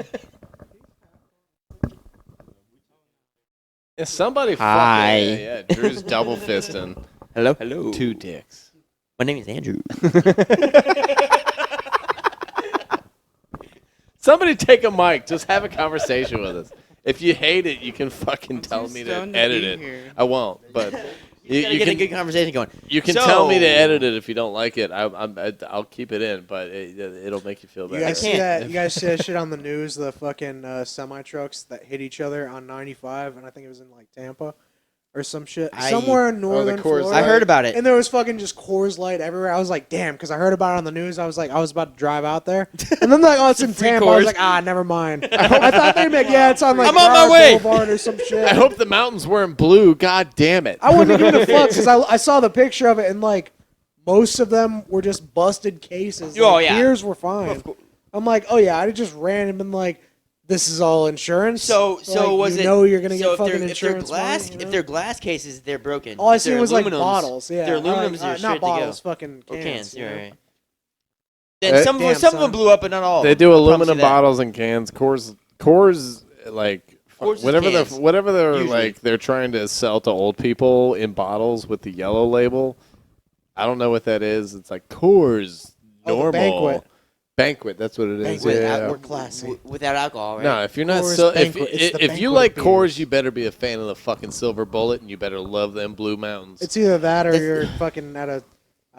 Yeah, somebody Hi. fucking yeah. Drew's double fisting Hello? Hello. 2 dicks. My name is Andrew. Somebody take a mic. Just have a conversation with us. If you hate it, you can fucking tell me to edit it. I won't, but you You get a can. good conversation going. You can So- tell me to edit it if you don't like it. I'll keep it in, but it'll make you feel You better. guys see can't. that? You guys see that shit on the news? The fucking semi trucks that hit each other on 95, and I think it was in like Tampa or some shit. Somewhere in northern Coors Florida. I heard about it. And there was fucking just Coors Light everywhere. I was like, damn, because I heard about it on the news. I was about to drive out there. And then like, oh, it's in Free Tampa. I was Coors. like, never mind. I thought they'd make, yeah, it's on like I'm on my Broward way. Boulevard or some shit. I hope the mountains weren't blue. God damn it! I wouldn't have given a fuck because I saw the picture of it and like most of them were just busted cases. Oh, Like, yeah. beers were fine. I'm like, oh yeah, I just ran and been like, this is all insurance. So Like, was you it? know you're gonna so get fucking if they're insurance. glass, money, you know? if they're glass cases, they're broken. all I If seen they're was like aluminums- bottles. Yeah, If they're aluminums, they're not straight bottles, to go. fucking Or cans. cans. you You're know? right. Then some Damn, of them son. blew up, but not all. They of them. do I promise aluminum you that. bottles and cans. Coors, like Coors is whatever cans, they're usually. like they're trying to sell to old people in bottles with the yellow label. I don't know what that is. It's like Coors Oh, the normal Banquet. Banquet. That's what it is. Banquet, Yeah. we're classy. Without alcohol, right? No, if you're not Coors if Banquet. It's the if you Banquet like of Coors, beers. you better be a fan of the fucking Silver Bullet, and you better love them Blue Mountains. It's either that or That's- you're fucking at a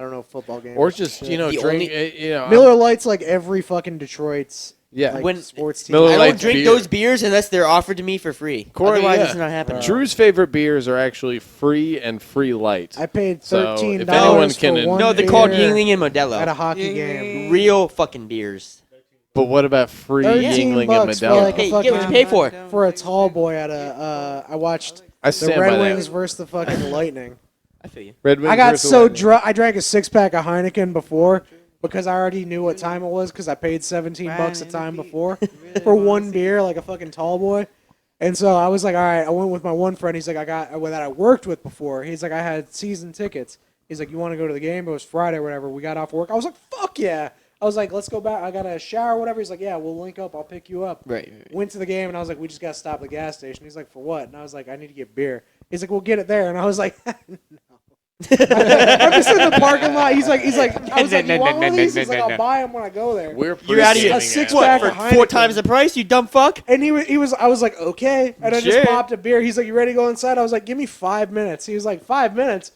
I don't know, football game. Or just, The drink, only- Miller Lite's like every fucking Detroit's yeah. like, When- sports team. Miller I Lite's don't drink beer. those beers unless they're offered to me for free. Corey, Otherwise, yeah. it's not happening. Drew's favorite beers are actually free and free light. I paid So, $13 if anyone for can- one No, they're called beer Yingling and Modelo. at a hockey game. Real fucking beers. But what about free 13 Yingling and bucks for, Modelo? like, Hey, a get what you pay for. For a tall boy at a, I watched I the stand Red by Wings that. versus the fucking Lightning. I feel you. Red Wings I got versus so Lightning. drunk. I drank a 6-pack of Heineken before because I already knew what time it was because I paid $17 a time before for one beer, like a fucking tall boy. And so I was like, all right. I went with my one friend. He's like, that I worked with before. He's like, I had season tickets. He's like, you want to go to the game? It was Friday or whatever. We got off work. I was like, fuck yeah. I was like, let's go back. I got a shower or whatever. He's like, yeah, we'll link up. I'll pick you up. Right. Went to the game, and I was like, we just got to stop at the gas station. He's like, for what? And I was like, I need to get beer. He's like, we'll get it there. And I was like, no. I'm just in the parking lot. He's like, I was like, you want one of these? He's like, I'll buy them when I go there. We're You're out of here. A pretty six-pack What, of for 4 Heineken. times the price, you dumb fuck? And he was, I was like, okay. And I Sure. just popped a beer. He's like, you ready to go inside? I was like, give me 5 minutes. He was like, 5 minutes?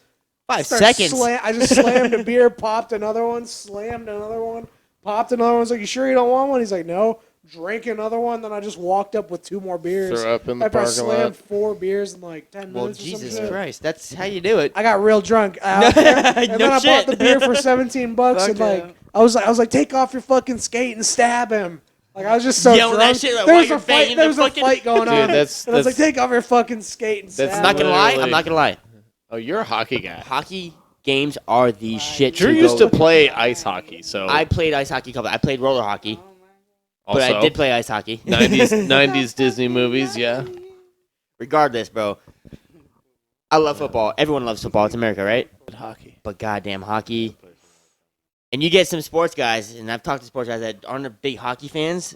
5 Started seconds. I just slammed a beer, popped another one, slammed another one, popped another one. I was like, you sure you don't want one? He's like, no. Drank another one. Then I just walked up with 2 more beers. Threw up in the After I parking slammed lot. 4 beers in like 10 Well, minutes or some Jesus shit. Christ. That's how you do it. I got real drunk out there, and No then I shit. bought the beer for $17, Fuck and yeah. like I was like, take off your fucking skate and stab him. Like I was just so Yelling that drunk. shit, like, there while was you're a fight. banging There the was a fucking- fight going Dude, on. that's- and I was like, that's- take off your fucking skate and that's stab I'm not him. gonna lie. Literally. I'm not gonna lie. Oh, you're a hockey guy. Hockey games are the shit. Drew used to play ice hockey, so I played ice hockey. I played roller hockey, also, but I did play ice hockey. 90s Disney movies, yeah. Regardless, bro. I love football. Everyone loves football. It's America, right? Hockey. But goddamn hockey. And you get some sports guys, and I've talked to sports guys that aren't big hockey fans,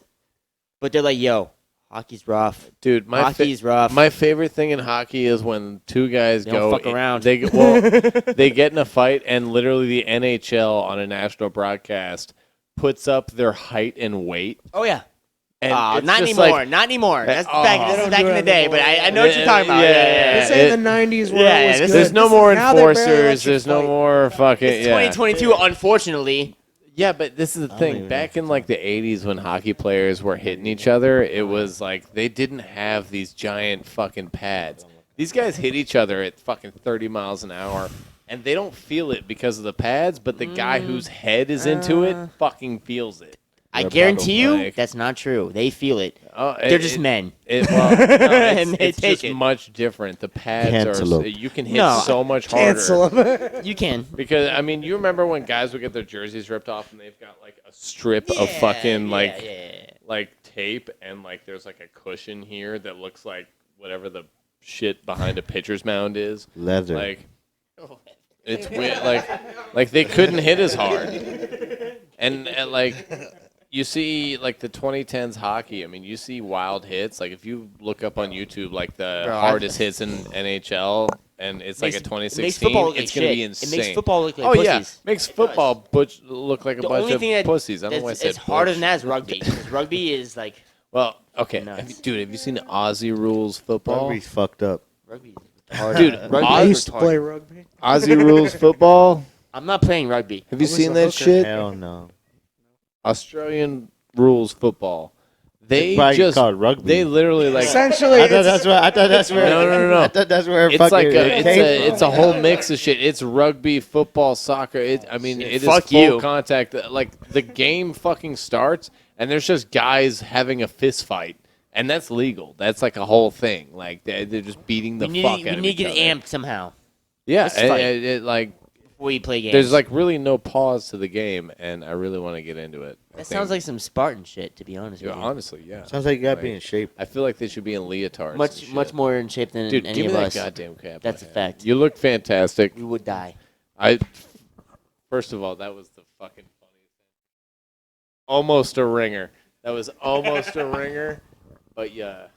but they're like, "Yo, hockey's rough. Dude, Hockey's rough." my favorite thing in hockey is when 2 guys They don't go fuck around. They get in a fight, and literally the NHL on a national broadcast puts up their height and weight. Oh yeah. And it's Not just anymore. like- Not anymore. That's Oh. back. They This is don't back do in it the day. anymore. But I know what you're talking about. Yeah, Yeah. They yeah, say it- in the '90s where Yeah, it was this- good. There's no more Now they barely let enforcers. you There's no fight. more fucking. It's yeah. 2022, unfortunately. Yeah, but this is the don't thing. even Back in like the 80s when hockey players were hitting each other, it was like they didn't have these giant fucking pads. These guys hit each other at fucking 30 miles an hour, and they don't feel it because of the pads, but the guy whose head is into it fucking feels it. I They're guarantee you like- that's not true. They feel it. Oh, They're just men. Well, no, And it's, they it's take just it. much different. The pads Cancel are. 'em. You can hit No, so much harder. Cancel him. You can. Because I mean, you remember when guys would get their jerseys ripped off and they've got like a strip of fucking like tape and like there's like a cushion here that looks like whatever the shit behind a pitcher's mound is. Leather. Like it's weird. Like they couldn't hit as hard. And like you see like the 2010s hockey. I mean, you see wild hits. Like if you look up on YouTube like the Bro, hardest hits in NHL. And it's like a It 2016. makes football look like it's going to shit. be It insane. makes football look like Oh yeah, pussies. makes football look like a The bunch only of thing that pussies. I don't know why I said it's harder butch. than that is rugby. 'Cause rugby is like Well, okay, Nuts. dude, have you seen Aussie rules football? Rugby's fucked up. rugby. Dude, I Aussie, used to play rugby. Aussie rules football. I'm not playing rugby. Have you I was seen a that hooker. shit? Hell no. Australian rules football. They It's probably just called rugby. they literally like Essentially, I thought it's, that's where. No. I thought that's where. it's fucking like it came from. it's a whole mix of shit. It's rugby, football, soccer. I mean, it is Fuck full you. contact. Like the game fucking starts, and there's just guys having a fist fight, and that's legal. That's like a whole thing. Like they're just beating the We fuck need, out we of need each to get other. amped somehow Yeah, Let's fight. it, like before you play games. there's like really no pause to the game, and I really want to get into it. that sounds like some Spartan shit, to be honest yeah, with you. honestly, yeah. Sounds like you gotta be Like, in shape. I feel like they should be in leotards. and Much shit. more in shape than Dude, any give me of that us. goddamn cap. That's a man. fact. You look fantastic. We would die. First of all, that was the fucking funniest thing. Almost a ringer. That was almost a ringer, but yeah,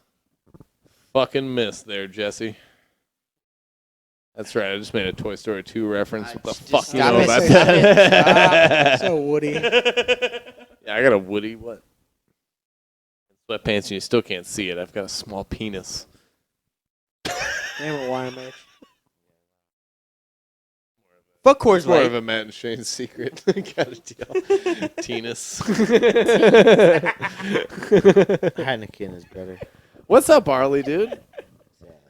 fucking missed there, Jesse. That's right. I just made a Toy Story 2 reference. What the Just fuck you stop know it, about stop that? so Woody. Yeah, I got a Woody. What? Sweatpants, and you still can't see it. I've got a small penis. Damn it, YMH. Fuck Coors More Light. of a Matt and Shane secret. Got a deal. Tennis. Heineken is better. What's up, Arlie, dude?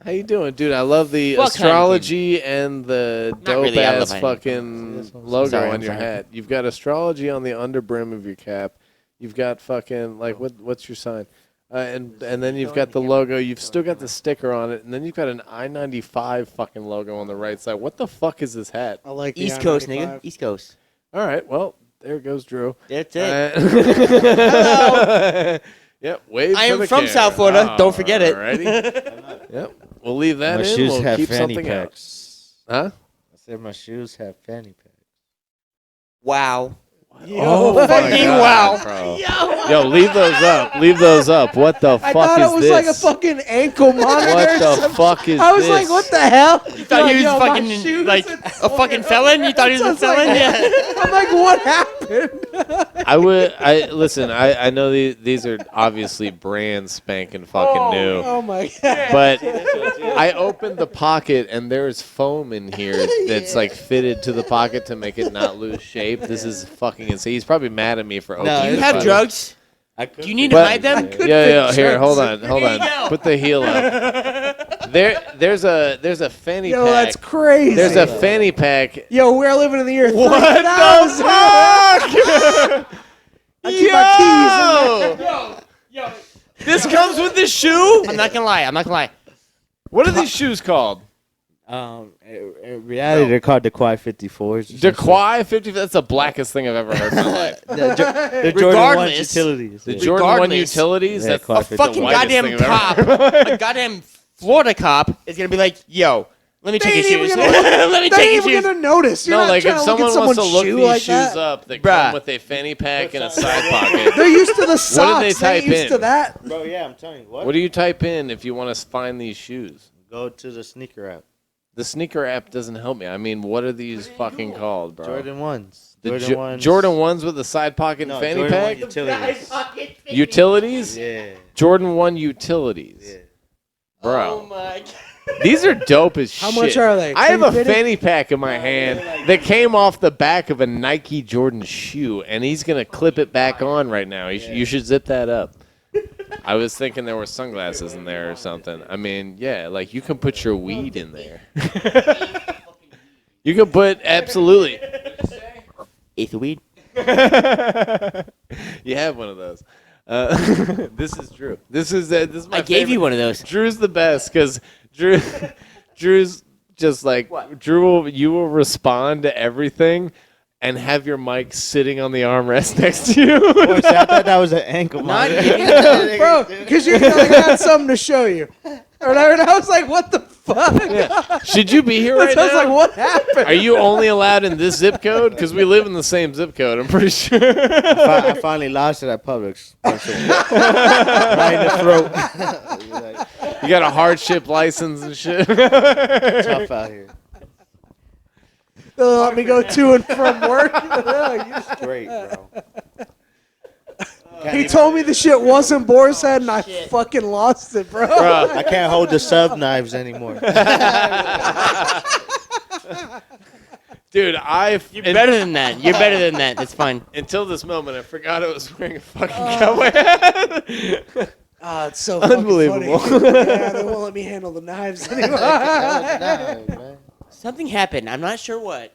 How you doing, dude? I love the Fuck astrology and the Not dope really, I ass love fucking Heineken. logo Sorry, on I'm your sorry. hat. You've got astrology on the underbrim of your cap. You've got fucking like what's your sign? And then you've got the logo. You've still got the sticker on it, and then you've got an I-95 fucking logo on the right side. What the fuck is this hat? I like the East Coast, I-95. nigga. East Coast. All right, well there goes Drew. That's it. Hello. Yep. Wave I for am the from camera. South Florida. Don't forget it. Alrighty. Yep. We'll leave that My in. shoes We'll have keep fanny something out. packs. Huh? I said my shoes have fanny packs. Wow. Oh my Fucking God, wow. bro. Yo, leave those up. Leave those up. What the I fuck thought is it was this? like a fucking ankle monitor. What or the something. fuck is I was this? like, what the hell? You thought he was Yo, my fucking shoes like and a stuff. fucking felon? You thought he was a That's what felon? I was Yeah. I'm like, what happened? I know these are obviously brand spanking fucking new. Oh my god. But I opened the pocket and there's foam in here that's like fitted to the pocket to make it not lose shape. This is fucking insane. He's probably mad at me for opening Do you the have pocket. drugs? I Do you need to But- hide them? Yeah, here, drugs. hold on. There you go. Put the heel up. There's a fanny Yo, pack. that's crazy. There's a fanny pack. Yo, we're living in the year 3000. What the fuck? I keep my keys in there. This comes with the shoe? I'm not gonna lie. What are these shoes called? In reality, they're called Dequai 54s. Dequai 50. That's the blackest thing I've ever heard in my life. They're Jordan 1 Regardless. utilities. The Yeah. Jordan 1 Regardless. utilities? Yeah, That's Quai the 54. Fucking whitest goddamn thing I've ever cop, heard. a goddamn Florida cop is gonna be like, yo, let me They take ain't your even shoes. gonna look- Let me They take ain't your even shoes. gonna notice. You're No, not like trying if to look someone at wants to someone's look shoe these like shoes that. up that Bruh. come with a fanny pack and a side pocket. They're used to the socks. they type ain't used in? to that. Bro, yeah, I'm telling you. What do you type in if you want to find these shoes? Go to the sneaker app. The sneaker app doesn't help me. I mean, what are these fucking called, bro? Jordan 1s. The Jordan Jo- 1s. Jordan 1s with the side pocket No, and fanny Jordan 1 pack? utilities. Utilities? Yeah. Jordan 1 utilities. Yeah. Bro. Oh my god. These are dope as How shit. much are they? I have a 350? fanny pack in my hand that came off the back of a Nike Jordan shoe, and he's going to clip it back on right now. You should zip that up. I was thinking there were sunglasses in there or something. I mean, yeah, like you can put your weed in there. You can put, absolutely. Eighth of weed. You have one of those. This is Drew. This is my I gave favorite. you one of those. Drew's the best because Drew's just like you will respond to everything and have your mic sitting on the armrest next to you. I thought that was an ankle Not monitor. giving Bro, because you're like, I got something to show you. Or whatever. And I was like, what the fuck? Should you be here right I was now? like, what happened? Are you only allowed in this zip code? Because we live in the same zip code, I'm pretty sure. I finally lost it at Publix. Right in the throat. You got a hardship license and shit. Tough out here. They'll let me go to and from work. Like, Great, bro. he told me the shit wasn't boar's head, and I fucking lost it, bro. Bruh. I can't hold the sub knives anymore. Dude, You're better than that. You're better than that. That's fine. Until this moment, I forgot I was wearing a fucking cowboy hat. Ah, it's so fucking Unbelievable. funny. Yeah, they won't let me handle the knives anymore. Man. Something happened. I'm not sure what.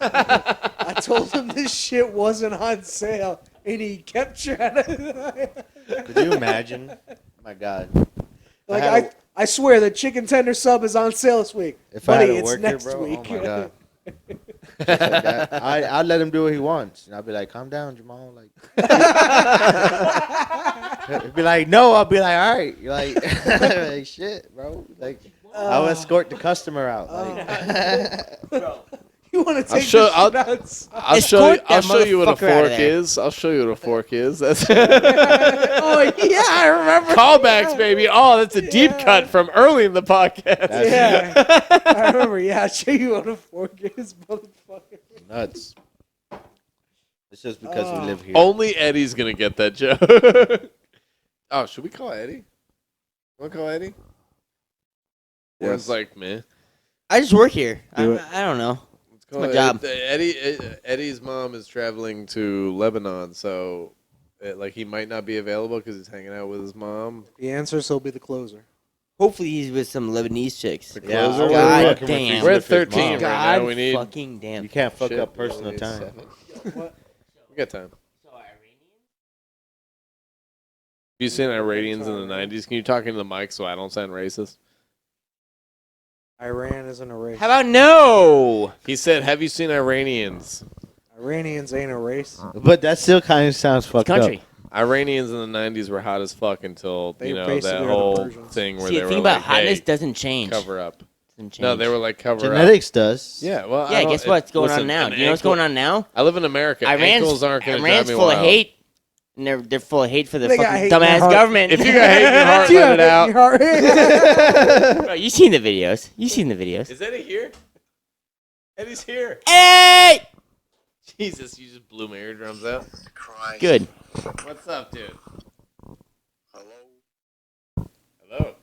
I told him this shit wasn't on sale, and he kept trying to. Could you imagine? My God. Like I swear the chicken tender sub is on sale this week. If Buddy, I had a it's worker, next bro, week. oh my God. I'd let him do what he wants. And I'd be like, calm down, Jamal. Like, he'd be like, no. I'll be like, all right. You're like shit, bro. Like, I'll escort the customer out. Like, You want to take show- this I'll- shit outside? I'll show you what a motherfucker outta fork there. is. I'll show you what a fork is. That's Oh yeah, I remember. callbacks, baby. Oh, that's a deep cut from early in the podcast. Yeah, I remember. Yeah, I'll show you what a fork is, motherfucker. nuts. It's just because we live here. Only Eddie's gonna get that joke. Oh, should we call Eddie? Want to call Eddie? Yes. Warren's like, man. I just work here. I Do it. don't know. Let's my job. Eddie's mom is traveling to Lebanon, so like he might not be available because he's hanging out with his mom. The answer, so he'll be the closer. Hopefully he's with some Lebanese chicks. The Yeah, closer? God fucking damn. refuse We're at with his 13 mom. right God now. We need fucking damn. You can't fuck shit, up personal we need time. 7. We got time. You seen Iranians in the 90s? Can you talk into the mic so I don't sound racist? Iran isn't a race. How about no? He said, "Have you seen Iranians?" Iranians ain't a race. But that still kind of sounds fucked Country. up. Iranians in the 90s were hot as fuck until They that basically are the whole Persians. thing where See, they the were thing about like, hotness "Hey, doesn't change. cover up." Doesn't change. No, they were like, "Cover up." Genetics does. Yeah, well, Yeah, guess what's going listen, on now? an Do you know what's going on now? I live in America. Ankles aren't going to drive Iran's me full wild. of hate, and they're full of hate for the They got fucking hate in their dumbass heart. government. If you got hate in your heart, Yeah, let it out. your heart- Bro, you seen the videos? You seen the videos? Is Eddie here? Eddie's here. Hey! Jesus, you just blew my eardrums out. Good. What's up, dude? Hello. Hello.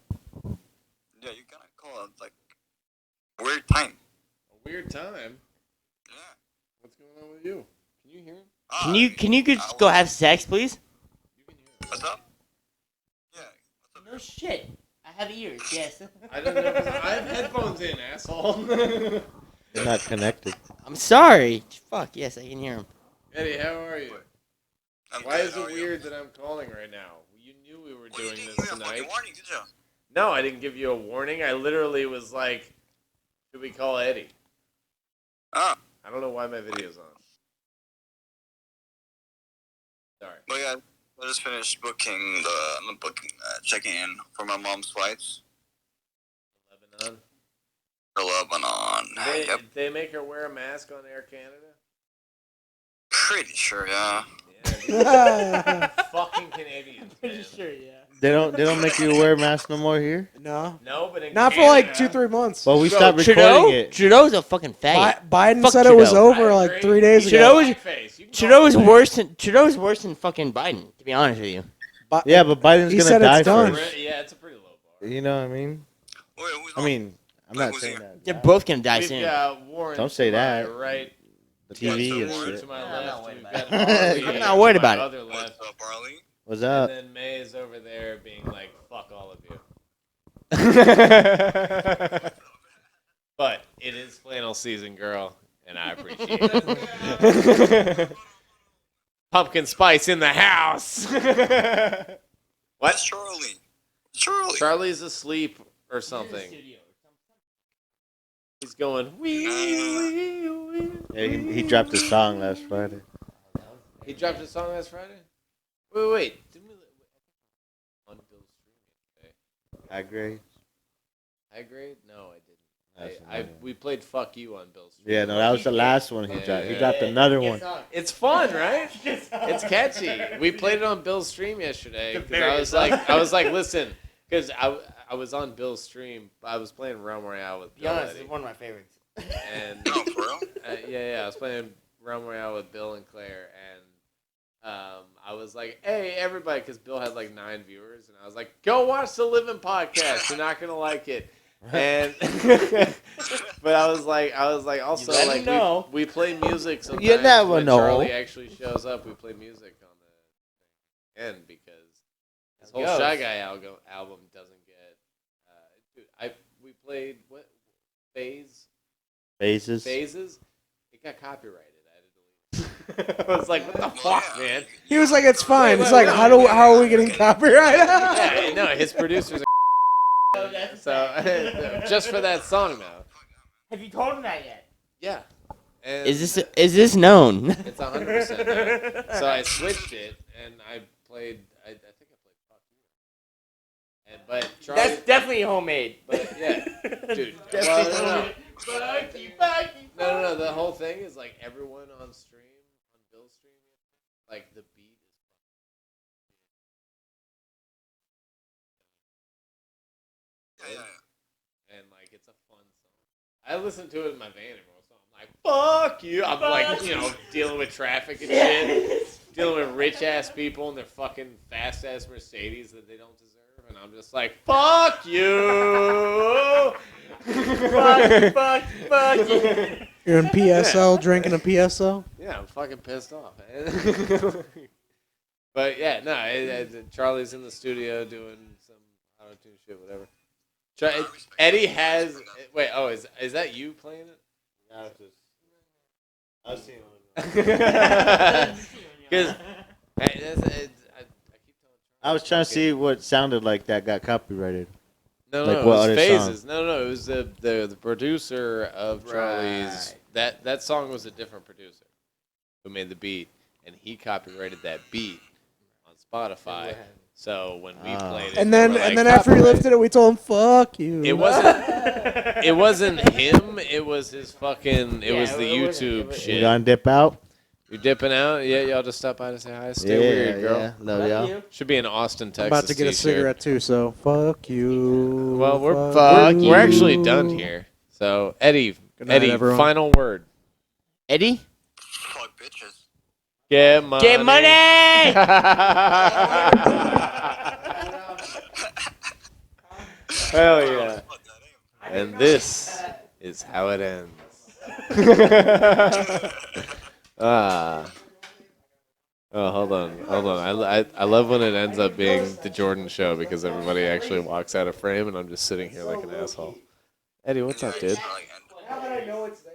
Yeah, you gotta call it like weird time. A weird time. Yeah. What's going on with you? Can you hear him? Can you just go have sex, please? You can hear him. What's up? Yeah. What's up? No shit. I have ears. Yes. I didn't know. I have headphones in, asshole. They're not connected. I'm sorry. Fuck. Yes, I can hear him. Eddie, how are you? I'm Why good, is how it are you? weird that I'm calling right now? You knew we were Well, you doing didn't this give me a tonight. fucking warning, did you? No, I didn't give you a warning. I literally was like, should we call Eddie? Ah, I don't know why my video's on. Sorry. but yeah, I just finished checking in for my mom's flights Lebanon. for Lebanon. Yep, They make her wear a mask on Air Canada? pretty sure, yeah. Yeah. Fucking Canadians. Pretty sure, yeah. They don't make you wear a mask no more here. No. No, but in Not for Canada, like 2-3 months. Well, we Bro, stopped recording Trudeau? it. Trudeau's a fucking faggot. Biden Fuck said it was Trudeau. over I like agree. 3 days Trudeau ago. is- Blackface. You can call Trudeau's him worse than fucking Biden. To be honest with you. Yeah, but Biden's He gonna said die it's done. first. Yeah, it's a pretty low bar. You know what I mean? Wait, who's I on? mean, I'm not Who's saying here? that. They're both gonna die We've soon. got Warren Don't say to my that. right. The We've got TV and Drew shit. to my I'm not left. worried We've about got it. Harley I'm not worried to my about it. other left. What's up, Harley? What's And up? then May is over there being like, fuck all of you. But it is flannel season, girl, and I appreciate it. Pumpkin spice in the house. What's What? Charlie? Charlie. Charlie's asleep or something. He's going, wee, wee, wee. Yeah, he dropped a song last Friday. He dropped a song last Friday? Wait. Didn't we on Bill's stream today? High grade. High grade? No, I That's didn't. another one. We played Fuck You on Bill's stream. Yeah, no, that was the last one he dropped. He Yeah. dropped another one. It's fun, right? It's catchy. We played it on Bill's stream yesterday. 'Cause I was like, listen, because I was on Bill's stream. I was playing Realm Royale with Be Bill. honest, Eddy. it's one of my favorites. And No, for real? yeah, I was playing Realm Royale with Bill and Claire, and I was like, "Hey, everybody," because Bill had like 9 viewers, and I was like, "Go watch the Livin podcast. You're not gonna like it." And but I was like, also let like him know. we play music sometimes. You never when know. Charlie actually shows up, we play music on the end because this whole goes. Shy Guy album doesn't get. Dude, we played what Phases. It got copyrighted. I had to delete it. I was like, what the fuck, man? He was like, "It's fine." Wait, It's like, wait, how wait. are we getting copyright? Yeah, no, his producers are so just for that song though. Have you told him that yet? Yeah. And Is this known? it's 100% known. So I switched it and I played I think I played Fuck You. And but Charlie That's definitely homemade. but yeah. Dude. Definitely Well, homemade. no, the whole thing is like everyone on stream, on Bill's stream, like the beat is Yeah. and like it's a fun song. I listen to it in my van every once in a while. I'm like, fuck you. I'm like, dealing with traffic and shit. Dealing with rich ass people and their fucking fast ass Mercedes that they don't deserve. And I'm just like, fuck you. fuck you. You're in PSL drinking a PSL. Yeah, I'm fucking pissed off, man. But yeah, no, Charlie's in the studio doing some auto-tune shit, whatever. Eddie has. Wait, oh, is that you playing it? No, it's just, I was seeing Because I was trying to see what sounded like that got copyrighted. No, Like it what was other Phases. song? No, it was the producer of Charlie's. That song was a different producer who made the beat, and he copyrighted that beat on Spotify. So when we played it, And then they were like, after he "Copyright." lifted it, we told him, "Fuck you." It wasn't him. It was his fucking. It was the YouTube You shit. gonna dip out? You dipping out? Yeah, y'all just stop by to say hi. Stay Yeah, weird, girl. yeah. Love y'all. Should be in Austin, I'm Texas. about to get a t-shirt. cigarette too, so fuck you. Well, Fuck we're actually you. done here. So Eddie, Good night, Eddie, everyone. final word. Eddie? Fuck bitches. Get money. Get money! Hell yeah. Fuck that name. And this is how it ends. Ah. Oh, hold on. I love when it ends up being the Jordan show because everybody actually walks out of frame and I'm just sitting here like an asshole. Eddie, what's up, dude? How would I know it's there?